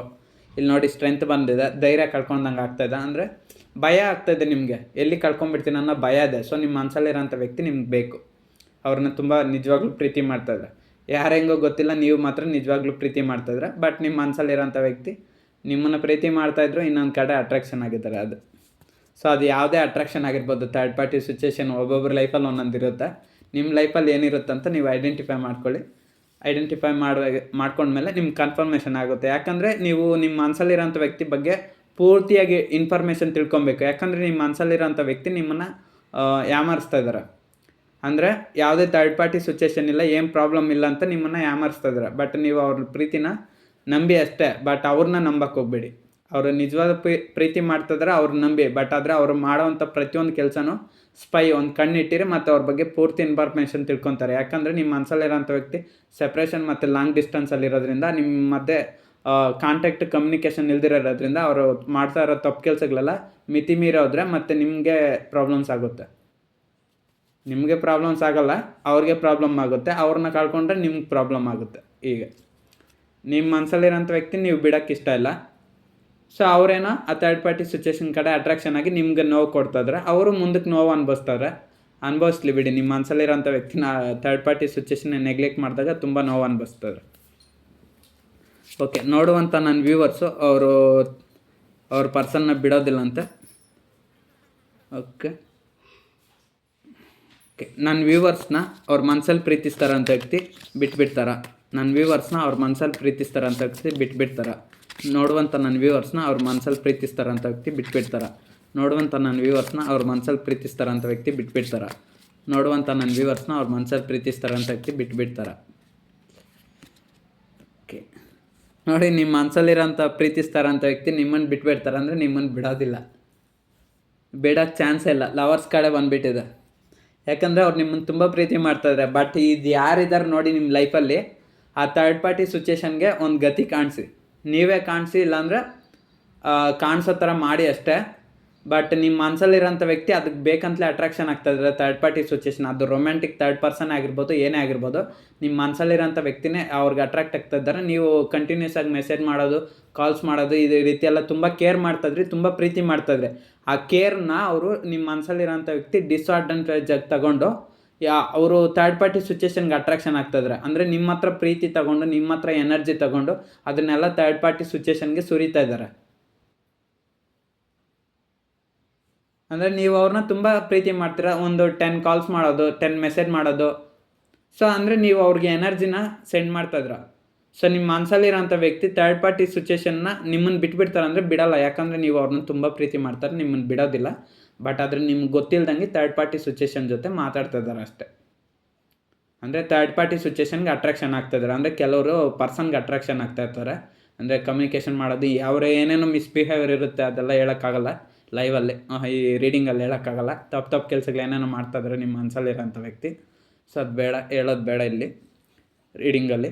ಇಲ್ಲಿ ನೋಡಿ ಸ್ಟ್ರೆಂತ್ ಬಂದಿದೆ, ಧೈರ್ಯ ಕಳ್ಕೊಂಡಂಗೆ ಆಗ್ತಾಯಿದೆ. ಅಂದರೆ ಭಯ ಆಗ್ತಾಯಿದೆ ನಿಮಗೆ, ಎಲ್ಲಿ ಕಳ್ಕೊಂಬಿಡ್ತೀನಿ ಅನ್ನೋ ಭಯ ಇದೆ. ಸೊ ನಿಮ್ಮ ಮನಸ್ಸಲ್ಲಿರೋಂಥ ವ್ಯಕ್ತಿ ನಿಮ್ಗೆ ಬೇಕು. ಅವ್ರನ್ನ ತುಂಬ ನಿಜವಾಗ್ಲೂ ಪ್ರೀತಿ ಮಾಡ್ತಾಯಿದ್ರೆ, ಯಾರು ಹೆಂಗೋ ಗೊತ್ತಿಲ್ಲ, ನೀವು ಮಾತ್ರ ನಿಜವಾಗ್ಲೂ ಪ್ರೀತಿ ಮಾಡ್ತಾಯಿದ್ರೆ. ಬಟ್ ನಿಮ್ಮ ಮನಸ್ಸಲ್ಲಿರೋಂಥ ವ್ಯಕ್ತಿ ನಿಮ್ಮನ್ನು ಪ್ರೀತಿ ಮಾಡ್ತಾಯಿದ್ರು, ಇನ್ನೊಂದು ಕಡೆ ಅಟ್ರಾಕ್ಷನ್ ಆಗಿದ್ದಾರೆ ಅದು. ಸೊ ಅದು ಯಾವುದೇ ಅಟ್ರಾಕ್ಷನ್ ಆಗಿರ್ಬೋದು, ಥರ್ಡ್ ಪಾರ್ಟಿ ಸಿಚುವೇಶನ್ ಒಬ್ಬೊಬ್ಬರ ಲೈಫಲ್ಲಿ ಒಂದೊಂದಿರುತ್ತೆ. ನಿಮ್ಮ ಲೈಫಲ್ಲಿ ಏನಿರುತ್ತೆ ಅಂತ ನೀವು ಐಡೆಂಟಿಫೈ ಮಾಡ್ಕೊಳ್ಳಿ. ಐಡೆಂಟಿಫೈ ಮಾಡ್ಕೊಂಡ್ಮೇಲೆ ನಿಮ್ಗೆ ಕನ್ಫರ್ಮೇಷನ್ ಆಗುತ್ತೆ. ಯಾಕಂದರೆ ನೀವು ನಿಮ್ಮ ಮನಸ್ಸಲ್ಲಿರೋಂಥ ವ್ಯಕ್ತಿ ಬಗ್ಗೆ ಪೂರ್ತಿಯಾಗಿ ಇನ್ಫಾರ್ಮೇಷನ್ ತಿಳ್ಕೊಬೇಕು. ಯಾಕಂದರೆ ನಿಮ್ಮ ಮನಸ್ಸಲ್ಲಿರೋಂಥ ವ್ಯಕ್ತಿ ನಿಮ್ಮನ್ನು ಯಾಮಾರಿಸ್ತಾ ಇದ್ದಾರೆ. ಅಂದರೆ ಯಾವುದೇ ಥರ್ಡ್ ಪಾರ್ಟಿ ಸಿಚುವೇಶನ್ ಇಲ್ಲ, ಏನು ಪ್ರಾಬ್ಲಮ್ ಇಲ್ಲ ಅಂತ ನಿಮ್ಮನ್ನು ಯಾಮಾರಿಸ್ತಾ ಇದ್ದಾರೆ. ಬಟ್ ನೀವು ಅವ್ರ ಪ್ರೀತಿನ ನಂಬಿ ಅಷ್ಟೇ, ಬಟ್ ಅವ್ರನ್ನ ನಂಬಕ್ಕೆ ಹೋಗಬೇಡಿ. ಅವರು ನಿಜವಾದ ಪ್ರೀತಿ ಮಾಡ್ತಿದ್ರೆ ಅವ್ರನ್ನ ನಂಬಿ. ಬಟ್ ಆದರೆ ಅವ್ರು ಮಾಡೋವಂಥ ಪ್ರತಿಯೊಂದು ಕೆಲಸನೂ ಸ್ಪೈ ಒಂದು ಕಣ್ಣಿಟ್ಟಿರಿ ಮತ್ತು ಅವ್ರ ಬಗ್ಗೆ ಪೂರ್ತಿ ಇನ್ಫಾರ್ಮೇಷನ್ ತಿಳ್ಕೊತಾರೆ. ಯಾಕಂದರೆ ನಿಮ್ಮ ಮನಸ್ಸಲ್ಲಿರೋಂಥ ವ್ಯಕ್ತಿ ಸೆಪ್ರೇಷನ್ ಮತ್ತು ಲಾಂಗ್ ಡಿಸ್ಟೆನ್ಸಲ್ಲಿರೋದ್ರಿಂದ ನಿಮ್ಮ ಮಧ್ಯೆ ಕಾಂಟ್ಯಾಕ್ಟ್ ಕಮ್ಯುನಿಕೇಷನ್ ಇಲ್ದಿರೋದ್ರಿಂದ ಅವರು ಮಾಡ್ತಾ ಇರೋ ತಪ್ಪು ಕೆಲಸಗಳೆಲ್ಲ ಮಿತಿ ಮೀರೋದ್ರೆ ಮತ್ತು ನಿಮಗೆ ಪ್ರಾಬ್ಲಮ್ಸ್ ಆಗುತ್ತೆ. ನಿಮಗೆ ಪ್ರಾಬ್ಲಮ್ಸ್ ಆಗೋಲ್ಲ, ಅವ್ರಿಗೆ ಪ್ರಾಬ್ಲಮ್ ಆಗುತ್ತೆ. ಅವ್ರನ್ನ ಕಳ್ಕೊಂಡ್ರೆ ನಿಮ್ಗೆ ಪ್ರಾಬ್ಲಮ್ ಆಗುತ್ತೆ. ಈಗ ನಿಮ್ಮ ಮನಸ್ಸಲ್ಲಿರೋಂಥ ವ್ಯಕ್ತಿ ನೀವು ಬಿಡೋಕ್ಕೆ ಇಷ್ಟ ಇಲ್ಲ. ಸೊ ಅವರೇನೋ ಆ ಥರ್ಡ್ ಪಾರ್ಟಿ ಸಿಚುವೇಶನ್ ಕಡೆ ಅಟ್ರಾಕ್ಷನ್ ಆಗಿ ನಿಮ್ಗೆ ನೋವು ಕೊಡ್ತಾಯಿದ್ರೆ ಅವರು ಮುಂದಕ್ಕೆ ನೋವು ಅನುಭವಿಸ್ಲಿ ಬಿಡಿ. ನಿಮ್ಮ ಮನಸ್ಸಲ್ಲಿರೋಂಥ ವ್ಯಕ್ತಿನ ಥರ್ಡ್ ಪಾರ್ಟಿ ಸಿಚುವೇಶನ್ ನೆಗ್ಲೆಕ್ಟ್ ಮಾಡಿದಾಗ ತುಂಬ ನೋವು ಅನುಭವಿಸ್ತಾರೆ. ಓಕೆ, ನೋಡುವಂಥ ನನ್ನ ವ್ಯೂವರ್ಸು ಅವ್ರ ಪರ್ಸನ್ನ ಬಿಡೋದಿಲ್ಲ ಅಂತ. ಓಕೆ, ನನ್ನ ವ್ಯೂವರ್ಸ್ನ ಅವ್ರ ಮನಸ್ಸಲ್ಲಿ ಪ್ರೀತಿಸ್ತಾರಂಥ ವ್ಯಕ್ತಿ ಬಿಟ್ಬಿಡ್ತಾರ. ನನ್ನ ವ್ಯೂವರ್ಸ್ನ ಅವ್ರ ಮನಸ್ಸಲ್ಲಿ ಪ್ರೀತಿಸ್ತಾರಂಥ ವ್ಯಕ್ತಿ ಬಿಟ್ಬಿಡ್ತಾರ. ನೋಡುವಂಥ ನನ್ನ ವ್ಯೂವರ್ಸ್ನ ಅವ್ರ ಮನಸ್ಸಲ್ಲಿ ಪ್ರೀತಿಸ್ತಾರಂಥ ವ್ಯಕ್ತಿ ಬಿಟ್ಬಿಡ್ತಾರ. ನೋಡುವಂಥ ನನ್ನ ವ್ಯೂವರ್ಸ್ನ ಅವ್ರ ಮನಸ್ಸಲ್ಲಿ ಪ್ರೀತಿಸ್ತಾರಂಥ ವ್ಯಕ್ತಿ ಬಿಟ್ಬಿಡ್ತಾರ. ನೋಡುವಂಥ ನನ್ನ ವ್ಯೂವರ್ಸ್ನ ಅವ್ರ ಮನಸ್ಸಲ್ಲಿ ಪ್ರೀತಿಸ್ತಾರಂಥ ವ್ಯಕ್ತಿ ಬಿಟ್ಬಿಡ್ತಾರ. ಓಕೆ, ನೋಡಿ, ನಿಮ್ಮ ಮನಸ್ಸಲ್ಲಿರೋಂಥ ಪ್ರೀತಿಸ್ತಾರಂಥ ವ್ಯಕ್ತಿ ನಿಮ್ಮನ್ನು ಬಿಟ್ಬಿಡ್ತಾರೆ ಅಂದರೆ ನಿಮ್ಮನ್ನು ಬಿಡೋದಿಲ್ಲ, ಬಿಡೋಕ್ಕೆ ಚಾನ್ಸೇ ಇಲ್ಲ. ಲವರ್ಸ್ ಕಡೆ ಬಂದುಬಿಟ್ಟಿದೆ. ಯಾಕಂದರೆ ಅವ್ರು ನಿಮ್ಮನ್ನು ತುಂಬ ಪ್ರೀತಿ ಮಾಡ್ತಾಯಿದ್ದಾರೆ. ಬಟ್ ಇದು ಯಾರಿದ್ದಾರೆ ನೋಡಿ ನಿಮ್ಮ ಲೈಫಲ್ಲಿ, ಆ ಥರ್ಡ್ ಪಾರ್ಟಿ ಸಿಚುವೇಶನ್ಗೆ ಒಂದು ಗತಿ ಕಾಣಿಸಿ. ನೀವೇ ಕಾಣಿಸಿ, ಇಲ್ಲಾಂದರೆ ಕಾಣಿಸೋ ಥರ ಮಾಡಿ ಅಷ್ಟೇ. ಬಟ್ ನಿಮ್ಮ ಮನಸ್ಸಲ್ಲಿರೋಂಥ ವ್ಯಕ್ತಿ ಅದಕ್ಕೆ ಬೇಕಂತಲೇ ಅಟ್ರಾಕ್ಷನ್ ಆಗ್ತಾಯಿದ್ದಾರೆ. ಥರ್ಡ್ ಪಾರ್ಟಿ ಸಿಚುವೇಶನ್, ಅದು ರೊಮ್ಯಾಂಟಿಕ್ ಥರ್ಡ್ ಪರ್ಸನ್ ಆಗಿರ್ಬೋದು, ಏನೇ ಆಗಿರ್ಬೋದು, ನಿಮ್ಮ ಮನಸ್ಸಲ್ಲಿರೋಂಥ ವ್ಯಕ್ತಿನೇ ಅವ್ರಿಗೆ ಅಟ್ರಾಕ್ಟ್ ಆಗ್ತಾಯಿದ್ದಾರೆ. ನೀವು ಕಂಟಿನ್ಯೂಸ್ ಆಗಿ ಮೆಸೇಜ್ ಮಾಡೋದು, ಕಾಲ್ಸ್ ಮಾಡೋದು, ಇದೇ ರೀತಿ ಎಲ್ಲ ತುಂಬ ಕೇರ್ ಮಾಡ್ತಾಯಿದ್ರಿ, ತುಂಬ ಪ್ರೀತಿ ಮಾಡ್ತಾಯಿದ್ರಿ. ಆ ಕೇರ್ನ ಅವರು ನಿಮ್ಮ ಮನಸ್ಸಲ್ಲಿರೋಂಥ ವ್ಯಕ್ತಿ ಡಿಸ್ಅಡ್ವಾಂಟೇಜ್ ಆಗಿ ತಗೊಂಡು ಅವರು ಥರ್ಡ್ ಪಾರ್ಟಿ ಸಿಚುವೇಶನ್ಗೆ ಅಟ್ರಾಕ್ಷನ್ ಆಗ್ತಾಯಿದ್ದಾರೆ. ಅಂದರೆ ನಿಮ್ಮ ಹತ್ರ ಪ್ರೀತಿ ತಗೊಂಡು, ನಿಮ್ಮ ಹತ್ರ ಎನರ್ಜಿ ತಗೊಂಡು ಅದನ್ನೆಲ್ಲ ಥರ್ಡ್ ಪಾರ್ಟಿ ಸಿಚುವೇಶನ್ಗೆ ಸುರಿತಾ ಇದ್ದಾರೆ. ಅಂದರೆ ನೀವು ಅವ್ರನ್ನ ತುಂಬ ಪ್ರೀತಿ ಮಾಡ್ತೀರಾ. ಒಂದು 10 ಕಾಲ್ಸ್ ಮಾಡೋದು, 10 ಮೆಸೇಜ್ ಮಾಡೋದು. ಸೊ ಅಂದರೆ ನೀವು ಅವ್ರಿಗೆ ಎನರ್ಜಿನ ಸೆಂಡ್ ಮಾಡ್ತಾಯಿದ್ರ. ಸೊ ನಿಮ್ಮ ಮನಸ್ಸಲ್ಲಿರೋಂಥ ವ್ಯಕ್ತಿ ಥರ್ಡ್ ಪಾರ್ಟಿ ಸಿಚುವೇಶನ್ನ ನಿಮ್ಮನ್ನು ಬಿಟ್ಬಿಡ್ತಾರೆ ಅಂದರೆ ಬಿಡೋಲ್ಲ. ಯಾಕಂದರೆ ನೀವು ಅವ್ರನ್ನ ತುಂಬ ಪ್ರೀತಿ ಮಾಡ್ತಾರೆ, ನಿಮ್ಮನ್ನು ಬಿಡೋದಿಲ್ಲ. ಬಟ್ ಆದರೆ ನಿಮ್ಗೆ ಗೊತ್ತಿಲ್ದಂಗೆ ಥರ್ಡ್ ಪಾರ್ಟಿ ಸಿಚುವೇಶನ್ ಜೊತೆ ಮಾತಾಡ್ತಾ ಇದ್ದಾರೆ ಅಷ್ಟೇ. ಅಂದರೆ ಥರ್ಡ್ ಪಾರ್ಟಿ ಸಿಚುವೇಶನ್ಗೆ ಅಟ್ರಾಕ್ಷನ್ ಆಗ್ತಾಯಿದ್ದಾರೆ. ಅಂದರೆ ಕೆಲವರು ಪರ್ಸನ್ಗೆ ಅಟ್ರಾಕ್ಷನ್ ಆಗ್ತಾಯಿರ್ತಾರೆ. ಅಂದರೆ ಕಮ್ಯುನಿಕೇಷನ್ ಮಾಡೋದು, ಏನೇನೋ ಮಿಸ್ಬಿಹೇವಿಯರ್ ಇರುತ್ತೆ, ಅದೆಲ್ಲ ಹೇಳೋಕ್ಕಾಗಲ್ಲ ಲೈವಲ್ಲಿ, ಈ ರೀಡಿಂಗಲ್ಲಿ ಹೇಳೋಕ್ಕಾಗಲ್ಲ. ತಪ್ಪು ಕೆಲಸಗಳು ಏನೇನೋ ಮಾಡ್ತಾಯಿದ್ದಾರೆ ನಿಮ್ಮ ಮನಸ್ಸಲ್ಲಿರೋಂಥ ವ್ಯಕ್ತಿ. ಸೊ ಅದು ಬೇಡ, ಹೇಳೋದು ಬೇಡ ಇಲ್ಲಿ ರೀಡಿಂಗಲ್ಲಿ.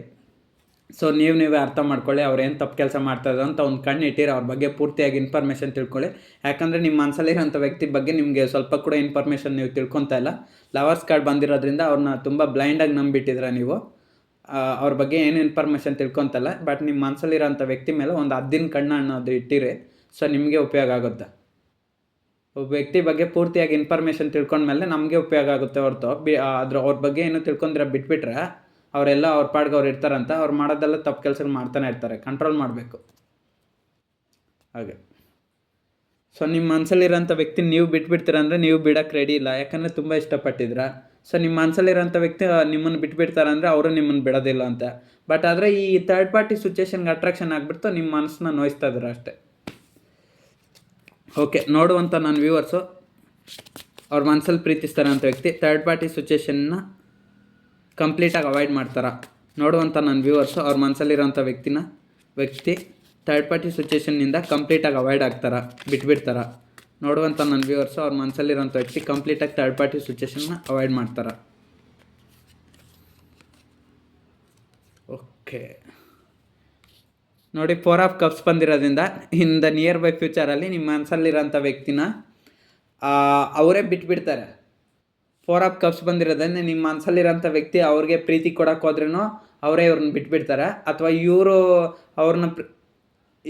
ಸೊ ನೀವೇ ಅರ್ಥ ಮಾಡ್ಕೊಳ್ಳಿ, ಅವ್ರು ಏನು ತಪ್ಪು ಕೆಲಸ ಮಾಡ್ತಾಯಿದ್ರು ಅಂತ ಒಂದು ಕಣ್ಣು ಇಟ್ಟಿರಿ. ಅವ್ರ ಬಗ್ಗೆ ಪೂರ್ತಿಯಾಗಿ ಇನ್ಫಾರ್ಮೇಷನ್ ತಿಳ್ಕೊಳ್ಳಿ. ಯಾಕಂದರೆ ನಿಮ್ಮ ಮನಸ್ಸಲ್ಲಿರೋಂಥ ವ್ಯಕ್ತಿ ಬಗ್ಗೆ ನಿಮಗೆ ಸ್ವಲ್ಪ ಕೂಡ ಇನ್ಫಾರ್ಮೇಷನ್ ನೀವು ತಿಳ್ಕೊತಾ ಇಲ್ಲ. ಲವರ್ಸ್ ಕಾರ್ಡ್ ಬಂದಿರೋದ್ರಿಂದ ಅವ್ರನ್ನ ತುಂಬ ಬ್ಲೈಂಡಾಗಿ ನಂಬಿಟ್ಟಿದ್ರೆ ನೀವು. ಅವ್ರ ಬಗ್ಗೆ ಏನು ಇನ್ಫಾರ್ಮೇಷನ್ ತಿಳ್ಕೊತಲ್ಲ. ಬಟ್ ನಿಮ್ಮ ಮನಸ್ಸಲ್ಲಿರೋಂಥ ವ್ಯಕ್ತಿ ಮೇಲೆ ಒಂದು ಹದ್ದಿನ ಕಣ್ಣು ಅನ್ನೋದು ಇಟ್ಟಿರಿ. ಸೊ ನಿಮಗೆ ಉಪಯೋಗ ಆಗುತ್ತೆ. ಒಬ್ಬ ವ್ಯಕ್ತಿ ಬಗ್ಗೆ ಪೂರ್ತಿಯಾಗಿ ಇನ್ಫಾರ್ಮೇಷನ್ ತಿಳ್ಕೊಂಡ್ಮೇಲೆ ನಮಗೆ ಉಪಯೋಗ ಆಗುತ್ತೆ ಹೊರತು ಅವ್ರ ಬಗ್ಗೆ ಏನು ತಿಳ್ಕೊಂಡ್ರೆ ಬಿಟ್ಬಿಟ್ರೆ ಅವರೆಲ್ಲ ಅವ್ರ ಪಾಡ್ಗೆ ಅವ್ರು ಇರ್ತಾರಂತ. ಅವ್ರು ಮಾಡೋದೆಲ್ಲ ತಪ್ಪು ಕೆಲಸಗಳು ಮಾಡ್ತಾನೆ ಇರ್ತಾರೆ. ಕಂಟ್ರೋಲ್ ಮಾಡಬೇಕು ಹಾಗೆ. ಸೊ ನಿಮ್ಮ ಮನಸ್ಸಲ್ಲಿರೋಂಥ ವ್ಯಕ್ತಿ ನೀವು ಬಿಟ್ಬಿಡ್ತೀರ ಅಂದರೆ ನೀವು ಬಿಡೋಕ್ಕೆ ರೆಡಿ ಇಲ್ಲ. ಯಾಕಂದರೆ ತುಂಬ ಇಷ್ಟಪಟ್ಟಿದ್ರ. ಸೊ ನಿಮ್ಮ ಮನಸ್ಸಲ್ಲಿರೋಂಥ ವ್ಯಕ್ತಿ ನಿಮ್ಮನ್ನು ಬಿಟ್ಬಿಡ್ತಾರೆ ಅಂದರೆ ಅವರು ನಿಮ್ಮನ್ನು ಬಿಡೋದಿಲ್ಲ ಅಂತ. ಬಟ್ ಆದರೆ ಈ ಥರ್ಡ್ ಪಾರ್ಟಿ ಸಿಚುವೇಶನ್ಗೆ ಅಟ್ರಾಕ್ಷನ್ ಆಗಿಬಿಡ್ತು, ನಿಮ್ಮ ಮನಸ್ಸನ್ನ ನೋಯಿಸ್ತಾ ಇದ್ದಾರೆ ಅಷ್ಟೇ. ಓಕೆ, ನೋಡುವಂಥ ನನ್ನ ವ್ಯೂವರ್ಸು ಅವ್ರ ಮನಸ್ಸಲ್ಲಿ ಪ್ರೀತಿಸ್ತಾರೆ ಅಂತ ವ್ಯಕ್ತಿ ಥರ್ಡ್ ಪಾರ್ಟಿ ಸಿಚುವೇಶನ್ನ ಕಂಪ್ಲೀಟಾಗಿ ಅವಾಯ್ಡ್ ಮಾಡ್ತಾರೆ. ನೋಡುವಂಥ ನನ್ನ ವ್ಯೂವರ್ಸು ಅವ್ರ ಮನಸ್ಸಲ್ಲಿರೋಂಥ ವ್ಯಕ್ತಿ ಥರ್ಡ್ ಪಾರ್ಟಿ ಸಿಚುವೇಶನ್ನಿಂದ ಕಂಪ್ಲೀಟಾಗಿ ಅವಾಯ್ಡ್ ಆಗ್ತಾರೆ, ಬಿಟ್ಬಿಡ್ತಾರೆ. ನೋಡುವಂಥ ನನ್ನ ವ್ಯೂವರ್ಸು ಅವ್ರ ಮನಸ್ಸಲ್ಲಿರೋಂಥ ವ್ಯಕ್ತಿ ಕಂಪ್ಲೀಟಾಗಿ ಥರ್ಡ್ ಪಾರ್ಟಿ ಸಿಚುವೇಶನ್ನ ಅವಾಯ್ಡ್ ಮಾಡ್ತಾರೆ. ಓಕೆ ನೋಡಿ, 4 ಆಫ್ ಕಪ್ಸ್ ಬಂದಿರೋದ್ರಿಂದ ಇನ್ ದ ನಿಯರ್ ಬೈ ಫ್ಯೂಚರಲ್ಲಿ ನಿಮ್ಮ ಮನಸ್ಸಲ್ಲಿರೋಂಥ ವ್ಯಕ್ತಿನ ಅವರೇ ಬಿಟ್ಬಿಡ್ತಾರೆ. 4 ಆಫ್ ಕಪ್ಸ್ ಬಂದಿರೋದನ್ನೇ ನಿಮ್ಮ ಮನಸ್ಸಲ್ಲಿರೋಂಥ ವ್ಯಕ್ತಿ ಅವ್ರಿಗೆ ಪ್ರೀತಿ ಕೊಡೋಕೆ ಹೋದ್ರೂ ಅವರೇ ಇವ್ರನ್ನ ಬಿಟ್ಬಿಡ್ತಾರೆ. ಅಥವಾ ಇವರು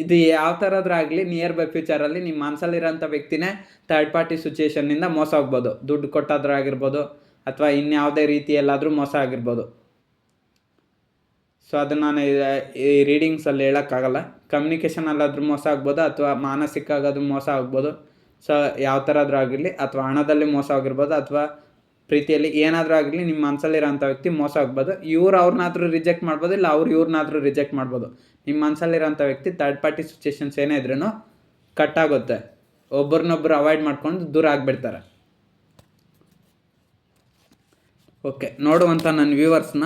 ಇದು ಯಾವ ಥರದ್ರಾಗಲಿ ನಿಯರ್ ಬೈ ಫ್ಯೂಚರಲ್ಲಿ ನಿಮ್ಮ ಮನಸ್ಸಲ್ಲಿರೋಂಥ ವ್ಯಕ್ತಿನೇ ಥರ್ಡ್ ಪಾರ್ಟಿ ಸಿಚುಯೇಷನ್ನಿಂದ ಮೋಸ ಹೋಗ್ಬೋದು. ದುಡ್ಡು ಕೊಟ್ಟೋದ್ರಾಗಿರ್ಬೋದು ಅಥವಾ ಇನ್ಯಾವುದೇ ರೀತಿಯಲ್ಲಾದರೂ ಮೋಸ ಆಗಿರ್ಬೋದು. ಸೊ ಅದನ್ನು ನಾನು ಈ ರೀಡಿಂಗ್ಸಲ್ಲಿ ಹೇಳೋಕ್ಕಾಗಲ್ಲ. ಕಮ್ಯುನಿಕೇಷನಲ್ಲಾದರೂ ಮೋಸ ಆಗ್ಬೋದು ಅಥವಾ ಮಾನಸಿಕ ಆಗೋದು ಮೋಸ ಆಗ್ಬೋದು. ಸೊ ಯಾವ ಥರದ್ರೂ ಆಗಿರಲಿ, ಅಥವಾ ಹಣದಲ್ಲಿ ಮೋಸ ಆಗಿರ್ಬೋದು ಅಥವಾ ಪ್ರೀತಿಯಲ್ಲಿ ಏನಾದರೂ ಆಗಲಿ, ನಿಮ್ಮ ಮನಸ್ಸಲ್ಲಿರೋಂಥ ವ್ಯಕ್ತಿ ಮೋಸ ಆಗ್ಬೋದು. ಇವ್ರು ಅವ್ರನ್ನಾದ್ರೂ ರಿಜೆಕ್ಟ್ ಮಾಡ್ಬೋದು, ಇಲ್ಲ ಅವ್ರು ಇವ್ರನ್ನಾದ್ರೂ ರಿಜೆಕ್ಟ್ ಮಾಡ್ಬೋದು. ನಿಮ್ಮ ಮನಸ್ಸಲ್ಲಿರೋಂಥ ವ್ಯಕ್ತಿ ಥರ್ಡ್ ಪಾರ್ಟಿ ಸಿಚುಯೇಷನ್ಸ್ ಏನೇ ಇದ್ರೂ ಕಟ್ಟಾಗುತ್ತೆ. ಒಬ್ಬರನ್ನೊಬ್ಬರು ಅವಾಯ್ಡ್ ಮಾಡ್ಕೊಂಡು ದೂರ ಆಗಿಬಿಡ್ತಾರೆ. ಓಕೆ, ನೋಡುವಂಥ ನನ್ನ ವ್ಯೂವರ್ಸ್ನ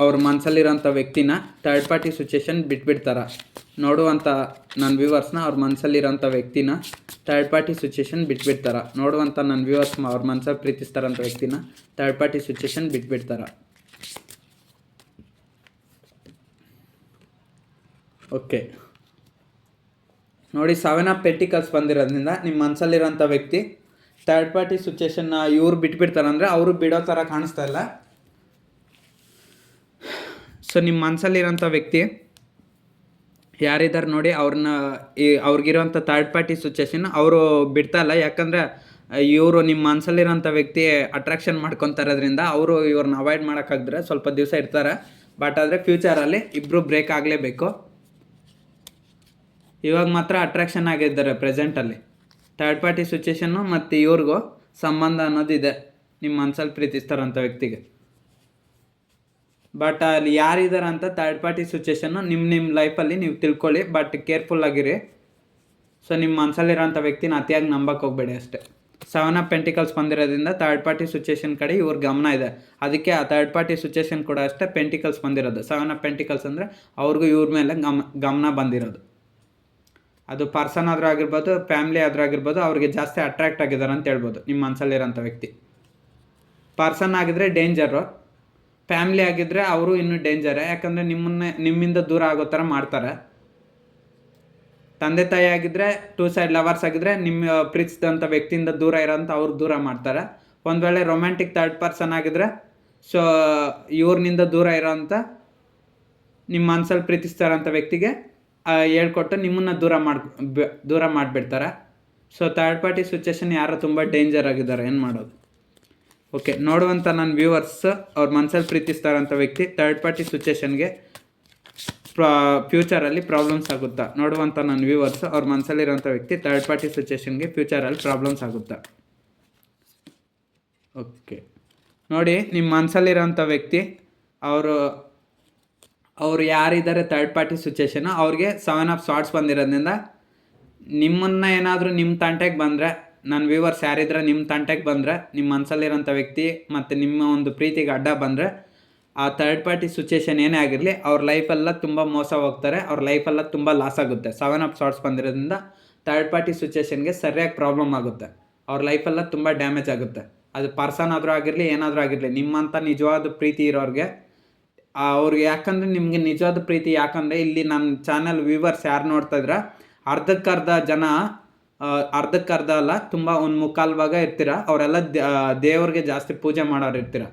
ಅವ್ರ ಮನಸ್ಸಲ್ಲಿರೋಂಥ ವ್ಯಕ್ತಿನ ಥರ್ಡ್ ಪಾರ್ಟಿ ಸಿಚುಯೇಷನ್ ಬಿಟ್ಬಿಡ್ತಾರೆ. ನೋಡುವಂಥ ನನ್ನ ವ್ಯೂವರ್ಸ್ನ ಅವ್ರ ಮನಸ್ಸಲ್ಲಿರೋಂಥ ವ್ಯಕ್ತಿನ ಥರ್ಡ್ ಪಾರ್ಟಿ ಸಿಚುಯೇಷನ್ ಬಿಟ್ಬಿಡ್ತಾರೆ. ನೋಡುವಂಥ ನನ್ನ ವ್ಯೂವರ್ಸ್ ಅವ್ರ ಮನಸ್ಸಲ್ಲಿ ಪ್ರೀತಿಸ್ತಾರಂಥ ವ್ಯಕ್ತಿನ ಥರ್ಡ್ ಪಾರ್ಟಿ ಸಿಚುಯೇಷನ್ ಬಿಟ್ಬಿಡ್ತಾರೆ. ಓಕೆ ನೋಡಿ, 7 ಆಫ್ ಪೆಂಟಿಕಲ್ಸ್ ಬಂದಿರೋದ್ರಿಂದ ನಿಮ್ಮ ಮನಸ್ಸಲ್ಲಿರೋಂಥ ವ್ಯಕ್ತಿ ಥರ್ಡ್ ಪಾರ್ಟಿ ಸಿಚುಯೇಷನ್ನ ಇವ್ರು ಬಿಟ್ಬಿಡ್ತಾರೆ. ಅಂದರೆ ಅವರು ಬಿಡೋ ಥರ ಕಾಣಿಸ್ತಾ ಇಲ್ಲ. ಸೊ ನಿಮ್ಮ ಮನಸ್ಸಲ್ಲಿರೋಂಥ ವ್ಯಕ್ತಿ ಯಾರಿದ್ದಾರೆ ನೋಡಿ, ಅವ್ರಿಗಿರೋಂಥ ಥರ್ಡ್ ಪಾರ್ಟಿ ಸಿಚುಯೇಷನ್ ಅವರು ಬಿಡ್ತಾ ಇಲ್ಲ. ಯಾಕಂದರೆ ಇವರು ನಿಮ್ಮ ಮನಸ್ಸಲ್ಲಿರೋಂಥ ವ್ಯಕ್ತಿ ಅಟ್ರಾಕ್ಷನ್ ಮಾಡ್ಕೊತಾರೋದ್ರಿಂದ ಅವರು ಇವ್ರನ್ನ ಅವಾಯ್ಡ್ ಮಾಡೋಕ್ಕಾಗಿದ್ರೆ ಸ್ವಲ್ಪ ದಿವಸ ಇರ್ತಾರೆ. ಬಟ್ ಆದರೆ ಫ್ಯೂಚರಲ್ಲಿ ಇಬ್ಬರು ಬ್ರೇಕ್ ಆಗಲೇಬೇಕು. ಇವಾಗ ಮಾತ್ರ ಅಟ್ರಾಕ್ಷನ್ ಆಗಿದ್ದಾರೆ ಪ್ರೆಸೆಂಟಲ್ಲಿ. ಥರ್ಡ್ ಪಾರ್ಟಿ ಸಿಚುಯೇಷನ್ನು ಮತ್ತು ಇವ್ರಿಗೂ ಸಂಬಂಧ ಅನ್ನೋದಿದೆ ನಿಮ್ಮ ಮನಸ್ಸಲ್ಲಿ ಪ್ರೀತಿಸ್ತಾರಂಥ ವ್ಯಕ್ತಿಗೆ. ಬಟ್ ಅಲ್ಲಿ ಯಾರಿದ್ದಾರೆ ಅಂತ ಥರ್ಡ್ ಪಾರ್ಟಿ ಸಿಚುಯೇಷನ್ನು ನಿಮ್ಮ ಲೈಫಲ್ಲಿ ನೀವು ತಿಳ್ಕೊಳ್ಳಿ. ಬಟ್ ಕೇರ್ಫುಲ್ ಆಗಿರಿ. ಸೊ ನಿಮ್ಮ ಮನಸ್ಸಲ್ಲಿರೋಂಥ ವ್ಯಕ್ತಿನ ಅತಿಯಾಗಿ ನಂಬಕ್ಕೆ ಹೋಗಬೇಡಿ ಅಷ್ಟೇ. 7 ಆಫ್ ಪೆಂಟಿಕಲ್ಸ್ ಬಂದಿರೋದ್ರಿಂದ ಥರ್ಡ್ ಪಾರ್ಟಿ ಸಿಚುಯೇಷನ್ ಕಡೆ ಇವ್ರ ಗಮನ ಇದೆ. ಅದಕ್ಕೆ ಆ ಥರ್ಡ್ ಪಾರ್ಟಿ ಸಿಚುಯೇಷನ್ ಕೂಡ ಅಷ್ಟೇ ಪೆಂಟಿಕಲ್ಸ್ ಬಂದಿರೋದು. 7 ಆಫ್ ಪೆಂಟಿಕಲ್ಸ್ ಅಂದರೆ ಅವ್ರಿಗೂ ಇವ್ರ ಮೇಲೆ ಗಮನ ಬಂದಿರೋದು. ಅದು ಪರ್ಸನ್ ಆದರೂ ಆಗಿರ್ಬೋದು, ಫ್ಯಾಮ್ಲಿ ಆದರೂ ಆಗಿರ್ಬೋದು, ಅವ್ರಿಗೆ ಜಾಸ್ತಿ ಅಟ್ರಾಕ್ಟ್ ಆಗಿದ್ದಾರೆ ಅಂತ ಹೇಳ್ಬೋದು ನಿಮ್ಮ ಮನಸ್ಸಲ್ಲಿರೋಂಥ ವ್ಯಕ್ತಿ. ಪರ್ಸನ್ ಆಗಿದ್ರೆ ಡೇಂಜರು, ಫ್ಯಾಮ್ಲಿ ಆಗಿದ್ದರೆ ಅವರು ಇನ್ನೂ ಡೇಂಜರೇ. ಯಾಕಂದರೆ ನಿಮ್ಮಿಂದ ದೂರ ಆಗೋ ಥರ ಮಾಡ್ತಾರೆ. ತಂದೆ ತಾಯಿ ಆಗಿದ್ದರೆ 2 ಸೈಡ್ ಲವರ್ಸ್ ಆಗಿದ್ದರೆ ನಿಮ್ಮ ಪ್ರೀತಿಸಿದಂಥ ವ್ಯಕ್ತಿಯಿಂದ ದೂರ ಇರೋಂಥ ಅವ್ರು ದೂರ ಮಾಡ್ತಾರೆ. ಒಂದು ವೇಳೆ ರೊಮ್ಯಾಂಟಿಕ್ ಥರ್ಡ್ ಪರ್ಸನ್ ಆಗಿದ್ರೆ ಸೊ ಇವ್ರನಿಂದ ದೂರ ಇರೋಂಥ ನಿಮ್ಮ ಮನಸ್ಸಲ್ಲಿ ಪ್ರೀತಿಸ್ತಾರಂಥ ವ್ಯಕ್ತಿಗೆ ಹೇಳ್ಕೊಟ್ಟು ನಿಮ್ಮನ್ನು ದೂರ ಮಾಡಿಬಿಡ್ತಾರೆ. ಸೊ ಥರ್ಡ್ ಪಾರ್ಟಿ ಸಿಚುಯೇಷನ್ ಯಾರು ತುಂಬ ಡೇಂಜರ್ ಆಗಿದ್ದಾರೆ, ಏನು ಮಾಡೋದು. ಓಕೆ, ನೋಡುವಂಥ ನನ್ನ ವ್ಯೂವರ್ಸ್ ಅವ್ರ ಮನಸ್ಸಲ್ಲಿ ಪ್ರೀತಿಸ್ತಾರಂಥ ವ್ಯಕ್ತಿ ಥರ್ಡ್ ಪಾರ್ಟಿ ಸಿಚುಯೇಷನ್ಗೆ ಫ್ಯೂಚರಲ್ಲಿ ಪ್ರಾಬ್ಲಮ್ಸ್ ಆಗುತ್ತಾ. ನೋಡುವಂಥ ನನ್ನ ವ್ಯೂವರ್ಸ್ ಅವ್ರ ಮನಸ್ಸಲ್ಲಿರೋಂಥ ವ್ಯಕ್ತಿ ಥರ್ಡ್ ಪಾರ್ಟಿ ಸಿಚುಯೇಷನ್ಗೆ ಫ್ಯೂಚರಲ್ಲಿ ಪ್ರಾಬ್ಲಮ್ಸ್ ಆಗುತ್ತಾ. ಓಕೆ ನೋಡಿ, ನಿಮ್ಮ ಮನಸ್ಸಲ್ಲಿರೋಂಥ ವ್ಯಕ್ತಿ ಅವರು ಯಾರಿದ್ದಾರೆ ಥರ್ಡ್ ಪಾರ್ಟಿ ಸಿಚುಯೇಷನು, ಅವ್ರಿಗೆ 7 ಆಫ್ ಸಾರ್ಟ್ಸ್ ಬಂದಿರೋದ್ರಿಂದ ನಿಮ್ಮನ್ನು ಏನಾದರೂ ನಿಮ್ಮ ತಂಟೆಗೆ ಬಂದರೆ, ನನ್ನ ವ್ಯೂವರ್ಸ್ ಯಾರಿದ್ರೆ ನಿಮ್ಮ ತಂಟೆಗೆ ಬಂದರೆ, ನಿಮ್ಮ ಮನಸ್ಸಲ್ಲಿರೋಂಥ ವ್ಯಕ್ತಿ ಮತ್ತು ನಿಮ್ಮ ಒಂದು ಪ್ರೀತಿಗೆ ಅಡ್ಡ ಬಂದರೆ, ಆ ಥರ್ಡ್ ಪಾರ್ಟಿ ಸಿಚುಯೇಷನ್ ಏನೇ ಆಗಿರಲಿ ಅವ್ರ ಲೈಫೆಲ್ಲ ತುಂಬ ಮೋಸ ಹೋಗ್ತಾರೆ. ಅವ್ರ ಲೈಫೆಲ್ಲ ತುಂಬ ಲಾಸ್ ಆಗುತ್ತೆ. 7 ಆಫ್ ಸಾರ್ಟ್ಸ್ ಬಂದಿರೋದ್ರಿಂದ ಥರ್ಡ್ ಪಾರ್ಟಿ ಸಿಚುಯೇಷನ್ಗೆ ಸರಿಯಾಗಿ ಪ್ರಾಬ್ಲಮ್ ಆಗುತ್ತೆ. ಅವ್ರ ಲೈಫೆಲ್ಲ ತುಂಬ ಡ್ಯಾಮೇಜ್ ಆಗುತ್ತೆ. ಅದು ಪರ್ಸನ್ ಆದರೂ ಆಗಿರಲಿ, ಏನಾದರೂ ಆಗಿರಲಿ, ನಿಮ್ಮಂಥ ನಿಜವಾದ ಪ್ರೀತಿ ಇರೋರಿಗೆ ಅವ್ರಿಗೆ. ಯಾಕಂದರೆ ನಿಮಗೆ ನಿಜವಾದ ಪ್ರೀತಿ, ಯಾಕಂದರೆ ಇಲ್ಲಿ ನನ್ನ ಚಾನಲ್ ವ್ಯೂವರ್ಸ್ ಯಾರು ನೋಡ್ತಾಯಿದ್ರೆ ಅರ್ಧಕ್ಕರ್ಧ ಜನ, ಅರ್ಧಕ್ಕರ್ಧ ಅಲ್ಲ, ತುಂಬ ಒಂದು ಮುಕ್ಕಾಲು ಭಾಗ ಇರ್ತೀರ. ಅವರೆಲ್ಲ ದೇವ್ರಿಗೆ ಜಾಸ್ತಿ ಪೂಜೆ ಮಾಡೋರು ಇರ್ತೀರ.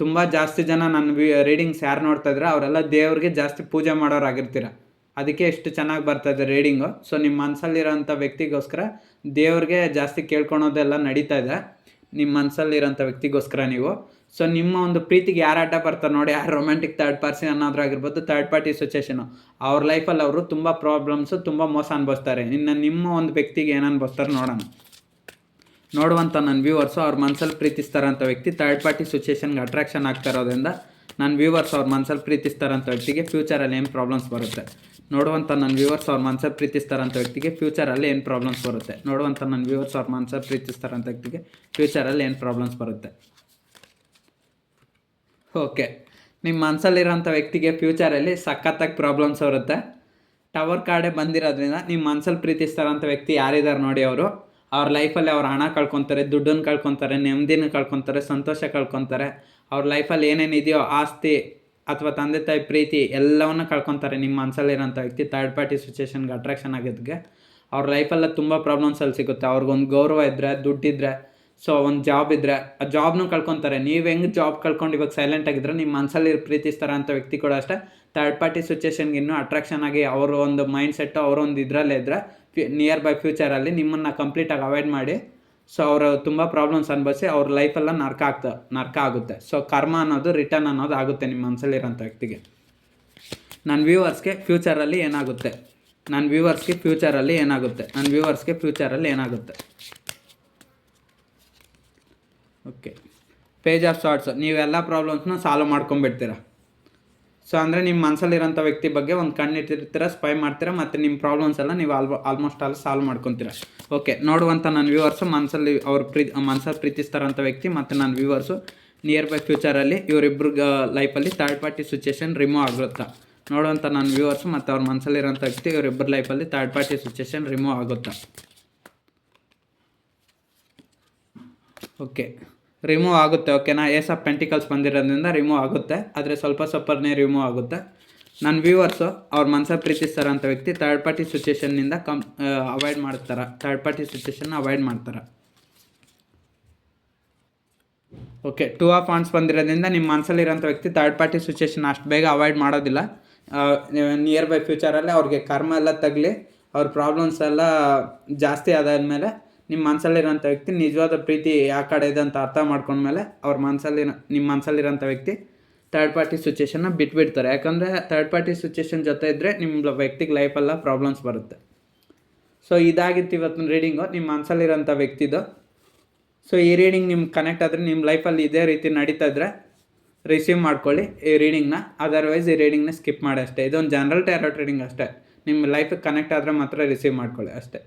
ತುಂಬ ಜಾಸ್ತಿ ಜನ ನನ್ನ ರೀಡಿಂಗ್ಸ್ ಯಾರು ನೋಡ್ತಾಯಿದ್ರೆ ಅವರೆಲ್ಲ ದೇವ್ರಿಗೆ ಜಾಸ್ತಿ ಪೂಜೆ ಮಾಡೋರಾಗಿರ್ತೀರ. ಅದಕ್ಕೆ ಎಷ್ಟು ಚೆನ್ನಾಗಿ ಬರ್ತಾಯಿದೆ ರೀಡಿಂಗು. ಸೊ ನಿಮ್ಮ ಮನಸ್ಸಲ್ಲಿರೋಂಥ ವ್ಯಕ್ತಿಗೋಸ್ಕರ ದೇವ್ರಿಗೆ ಜಾಸ್ತಿ ಕೇಳ್ಕೊಳೋದೆಲ್ಲ ನಡೀತಾ ಇದೆ. ನಿಮ್ಮ ಮನಸ್ಸಲ್ಲಿರೋಂಥ ವ್ಯಕ್ತಿಗೋಸ್ಕರ ನೀವು. ಸೊ ನಿಮ್ಮ ಒಂದು ಪ್ರೀತಿಗೆ ಯಾರು ಅಡ್ಡ ಬರ್ತಾರೆ ನೋಡಿ, ಯಾರು ರೊಮ್ಯಾಂಟಿಕ್ ಥರ್ಡ್ ಪರ್ಸನ್ ಅನ್ನೋದ್ರೂ ಆಗಿರ್ಬೋದು, ಥರ್ಡ್ ಪಾರ್ಟಿ ಸಿಚುಯೇಷನು, ಅವ್ರ ಲೈಫಲ್ಲಿ ಅವರು ತುಂಬ ಪ್ರಾಬ್ಲಮ್ಸು, ತುಂಬ ಮೋಸ ಅನುಭವಿಸ್ತಾರೆ. ಇನ್ನು ನಿಮ್ಮ ಒಂದು ವ್ಯಕ್ತಿಗೆ ಏನು ಅನುಭವಿಸ್ತಾರೆ ನೋಡೋಣ. ನೋಡುವಂಥ ನನ್ನ ವ್ಯೂವರ್ಸು ಅವ್ರ ಮನಸ್ಸಲ್ಲಿ ಪ್ರೀತಿಸ್ತಾರಂಥ ವ್ಯಕ್ತಿ ಥರ್ಡ್ ಪಾರ್ಟಿ ಸಿಚುಯೇಷನ್ಗೆ ಅಟ್ರಾಕ್ಷನ್ ಆಗ್ತಾ ಇರೋದ್ರಿಂದ ನನ್ನ ವ್ಯೂವರ್ಸ್ ಅವ್ರ ಮನಸ್ಸಲ್ಲಿ ಪ್ರೀತಿಸ್ತಾರಂಥ ವ್ಯಕ್ತಿಗೆ ಫ್ಯೂಚರಲ್ಲಿ ಏನು ಪ್ರಾಬ್ಲಮ್ಸ್ ಬರುತ್ತೆ. ನೋಡುವಂಥ ನನ್ನ ವ್ಯೂವರ್ಸ್ ಅವ್ರ ಮನಸ್ಸಲ್ಲಿ ಪ್ರೀತಿಸ್ತಾರಂಥ ವ್ಯಕ್ತಿಗೆ ಫ್ಯೂಚರಲ್ಲಿ ಏನು ಪ್ರಾಬ್ಲಮ್ಸ್ ಬರುತ್ತೆ. ನೋಡುವಂಥ ನನ್ನ ವ್ಯೂವರ್ಸ್ ಅವ್ರ ಮನಸ್ಸಲ್ಲಿ ಪ್ರೀತಿಸ್ತಾರಂಥ ವ್ಯಕ್ತಿಗೆ ಫ್ಯೂಚರಲ್ಲಿ ಏನು ಪ್ರಾಬ್ಲಮ್ಸ್ ಬರುತ್ತೆ. ಓಕೆ, ನಿಮ್ಮ ಮನಸ್ಸಲ್ಲಿರೋಂಥ ವ್ಯಕ್ತಿಗೆ ಫ್ಯೂಚರಲ್ಲಿ ಸಖತ್ತಾಗಿ ಪ್ರಾಬ್ಲಮ್ಸ್ ಬರುತ್ತೆ. ಟವರ್ ಕಾರ್ಡೇ ಬಂದಿರೋದ್ರಿಂದ ನಿಮ್ಮ ಮನಸ್ಸಲ್ಲಿ ಪ್ರೀತಿಸ್ತಾರಂಥ ವ್ಯಕ್ತಿ ಯಾರಿದ್ದಾರೆ ನೋಡಿ, ಅವ್ರ ಲೈಫಲ್ಲಿ ಅವ್ರ ಹಣ ಕಳ್ಕೊತಾರೆ, ದುಡ್ಡನ್ನು ಕಳ್ಕೊತಾರೆ, ನೆಮ್ಮದಿನ ಕಳ್ಕೊತಾರೆ, ಸಂತೋಷ ಕಳ್ಕೊತಾರೆ. ಅವ್ರ ಲೈಫಲ್ಲಿ ಏನೇನಿದೆಯೋ ಆಸ್ತಿ ಅಥವಾ ತಂದೆ ತಾಯಿ ಪ್ರೀತಿ ಎಲ್ಲವನ್ನ ಕಳ್ಕೊತಾರೆ. ನಿಮ್ಮ ಮನಸ್ಸಲ್ಲಿರೋಂಥ ವ್ಯಕ್ತಿ ಥರ್ಡ್ ಪಾರ್ಟಿ ಸಿಚುಯೇಷನ್ಗೆ ಅಟ್ರಾಕ್ಷನ್ ಆಗಿದ್ದಕ್ಕೆ ಅವ್ರ ಲೈಫೆಲ್ಲ ತುಂಬ ಪ್ರಾಬ್ಲಮ್ಸಲ್ಲಿ ಸಿಗುತ್ತೆ. ಅವ್ರಿಗೊಂದು ಗೌರವ ಇದ್ದರೆ, ದುಡ್ಡಿದ್ರೆ, ಸೊ ಒಂದು ಜಾಬ್ ಇದ್ದರೆ ಆ ಜಾಬ್ನೂ ಕಳ್ಕೊತಾರೆ. ನೀವು ಹೆಂಗೆ ಜಾಬ್ ಕಳ್ಕೊಂಡು ಇವಾಗ ಸೈಲೆಂಟ್ ಆಗಿದ್ರೆ ನಿಮ್ಮ ಮನಸ್ಸಲ್ಲಿ ಪ್ರೀತಿಸ್ತಾರ ಅಂತ ವ್ಯಕ್ತಿ ಕೂಡ ಅಷ್ಟೇ ಥರ್ಡ್ ಪಾರ್ಟಿ ಸಿಚುವೇಷನ್ಗೆ ಇನ್ನೂ ಅಟ್ರಾಕ್ಷನ್ ಆಗಿ ಅವರು ಒಂದು ಮೈಂಡ್ ಸೆಟ್ಟು ಅವರೊಂದು ಇದರಲ್ಲೇ ಇದ್ದರೆ ನಿಯರ್ ಬೈ ಫ್ಯೂಚರಲ್ಲಿ ನಿಮ್ಮನ್ನು ಕಂಪ್ಲೀಟಾಗಿ ಅವಾಯ್ಡ್ ಮಾಡಿ ಸೊ ಅವರು ತುಂಬ ಪ್ರಾಬ್ಲಮ್ಸ್ ಅನುಭವಿಸಿ ಅವ್ರ ಲೈಫೆಲ್ಲ ನರ್ಕ ಆಗುತ್ತೆ. ಸೊ ಕರ್ಮ ಅನ್ನೋದು ರಿಟರ್ನ್ ಅನ್ನೋದು ಆಗುತ್ತೆ ನಿಮ್ಮ ಮನಸ್ಸಲ್ಲಿರೋಂಥ ವ್ಯಕ್ತಿಗೆ. ನನ್ನ ವ್ಯೂವರ್ಸ್ಗೆ ಫ್ಯೂಚರಲ್ಲಿ ಏನಾಗುತ್ತೆ ಓಕೆ. ಪೇಜ್ ಆಫ್ ಸಾರ್ಟ್ಸ್, ನೀವೆಲ್ಲ ಪ್ರಾಬ್ಲಮ್ಸ್ನ ಸಾಲ್ವ್ ಮಾಡ್ಕೊಂಬಿಡ್ತೀರ. ಸೊ ಅಂದರೆ ನಿಮ್ಮ ಮನಸ್ಸಲ್ಲಿರೋಂಥ ವ್ಯಕ್ತಿ ಬಗ್ಗೆ ಒಂದು ಕಣ್ಣಿಟ್ಟಿರ್ತೀರ, ಸ್ಪೈ ಮಾಡ್ತೀರಾ, ಮತ್ತು ನಿಮ್ಮ ಪ್ರಾಬ್ಲಮ್ಸ್ ಎಲ್ಲ ನೀವು ಆಲ್ಮೋಸ್ಟ್ ಆಲ್ ಸಾಲ್ವ್ ಮಾಡ್ಕೊತೀರ. ಓಕೆ, ನೋಡುವಂಥ ನನ್ನ ವ್ಯೂವರ್ಸು ಮನಸ್ಸಲ್ಲಿ ಮನಸ್ಸಲ್ಲಿ ಪ್ರೀತಿಸ್ತಾರಂಥ ವ್ಯಕ್ತಿ ಮತ್ತು ನನ್ನ ವ್ಯೂವರ್ಸು ನಿಯರ್ ಬೈ ಫ್ಯೂಚರಲ್ಲಿ ಇವರಿಬ್ಬರು ಲೈಫಲ್ಲಿ ಥರ್ಡ್ ಪಾರ್ಟಿ ಸಿಚುವೇಷನ್ ರಿಮೂವ್ ಆಗುತ್ತಾ? ನೋಡುವಂಥ ನನ್ನ ವ್ಯೂವರ್ಸು ಮತ್ತು ಅವ್ರ ಮನಸ್ಸಲ್ಲಿರೋಂಥ ವ್ಯಕ್ತಿ ಇವರಿಬ್ಬರ ಲೈಫಲ್ಲಿ ಥರ್ಡ್ ಪಾರ್ಟಿ ಸಿಚುವೇಷನ್ ರಿಮೂವ್ ಆಗುತ್ತಾ? ಓಕೆ, ರಿಮೂವ್ ಆಗುತ್ತೆ. ಓಕೆನಾ? ಏಸ್ ಆಫ್ ಪೆಂಟಿಕಲ್ಸ್ ಬಂದಿರೋದ್ರಿಂದ ರಿಮೂವ್ ಆಗುತ್ತೆ, ಆದರೆ ಸ್ವಲ್ಪನೇ ರಿಮೂವ್ ಆಗುತ್ತೆ. ನನ್ನ ವ್ಯೂವರ್ಸು ಅವ್ರ ಮನಸ್ಸಲ್ಲಿ ಪ್ರೀತಿಸ್ತಾರಂಥ ವ್ಯಕ್ತಿ ಥರ್ಡ್ ಪಾರ್ಟಿ ಸಿಚುವೇಷನ್ನಿಂದ ಅವಾಯ್ಡ್ ಮಾಡ್ತಾರೆ. ಓಕೆ, 2 ಆಫ್ ವಾಂಡ್ಸ್ ಬಂದಿರೋದ್ರಿಂದ ನಿಮ್ಮ ಮನಸ್ಸಲ್ಲಿರೋಂಥ ವ್ಯಕ್ತಿ ಥರ್ಡ್ ಪಾರ್ಟಿ ಸಿಚುವೇಷನ್ ಅಷ್ಟು ಬೇಗ ಅವಾಯ್ಡ್ ಮಾಡೋದಿಲ್ಲ. ನಿಯರ್ ಬೈ ಫ್ಯೂಚರಲ್ಲಿ ಅವ್ರಿಗೆ ಕರ್ಮ ಎಲ್ಲ ತಗಲಿ, ಅವ್ರ ಪ್ರಾಬ್ಲಮ್ಸ್ ಎಲ್ಲ ಜಾಸ್ತಿ ಆದಾದ್ಮೇಲೆ ನಿಮ್ಮ ಮನಸ್ಸಲ್ಲಿರೋಂಥ ವ್ಯಕ್ತಿ ನಿಜವಾದ ಪ್ರೀತಿ ಯಾವ ಕಡೆ ಇದೆ ಅಂತ ಅರ್ಥ ಮಾಡ್ಕೊಂಡ್ಮೇಲೆ ನಿಮ್ಮ ಮನಸ್ಸಲ್ಲಿರೋಂಥ ವ್ಯಕ್ತಿ ಥರ್ಡ್ ಪಾರ್ಟಿ ಸಿಚುವೇಷನ್ನ ಬಿಟ್ಬಿಡ್ತಾರೆ. ಯಾಕಂದರೆ ಥರ್ಡ್ ಪಾರ್ಟಿ ಸಿಚುವೇಷನ್ ಜೊತೆ ಇದ್ದರೆ ನಿಮ್ಮ ವ್ಯಕ್ತಿಗೆ ಲೈಫೆಲ್ಲ ಪ್ರಾಬ್ಲಮ್ಸ್ ಬರುತ್ತೆ. ಸೊ ಇದಾಗಿತ್ತು ಇವತ್ತಿನ ರೀಡಿಂಗು ನಿಮ್ಮ ಮನಸ್ಸಲ್ಲಿರೋಂಥ ವ್ಯಕ್ತಿದು. ಸೊ ಈ ರೀಡಿಂಗ್ ನಿಮ್ಗೆ ಕನೆಕ್ಟ್ ಆದರೆ ನಿಮ್ಮ ಲೈಫಲ್ಲಿ ಇದೇ ರೀತಿ ನಡೀತಾ ಇದ್ದರೆ ರಿಸೀವ್ ಮಾಡ್ಕೊಳ್ಳಿ ಈ ರೀಡಿಂಗ್ನ. ಅದರ್ವೈಸ್ ಈ ರೀಡಿಂಗ್ನ ಸ್ಕಿಪ್ ಮಾಡಿ ಅಷ್ಟೇ. ಇದೊಂದು ಜನರಲ್ ಟ್ಯಾರೋ ರೀಡಿಂಗ್ ಅಷ್ಟೇ. ನಿಮ್ಮ ಲೈಫಿಗೆ ಕನೆಕ್ಟ್ ಆದರೆ ಮಾತ್ರ ರಿಸೀವ್ ಮಾಡ್ಕೊಳ್ಳಿ ಅಷ್ಟೇ.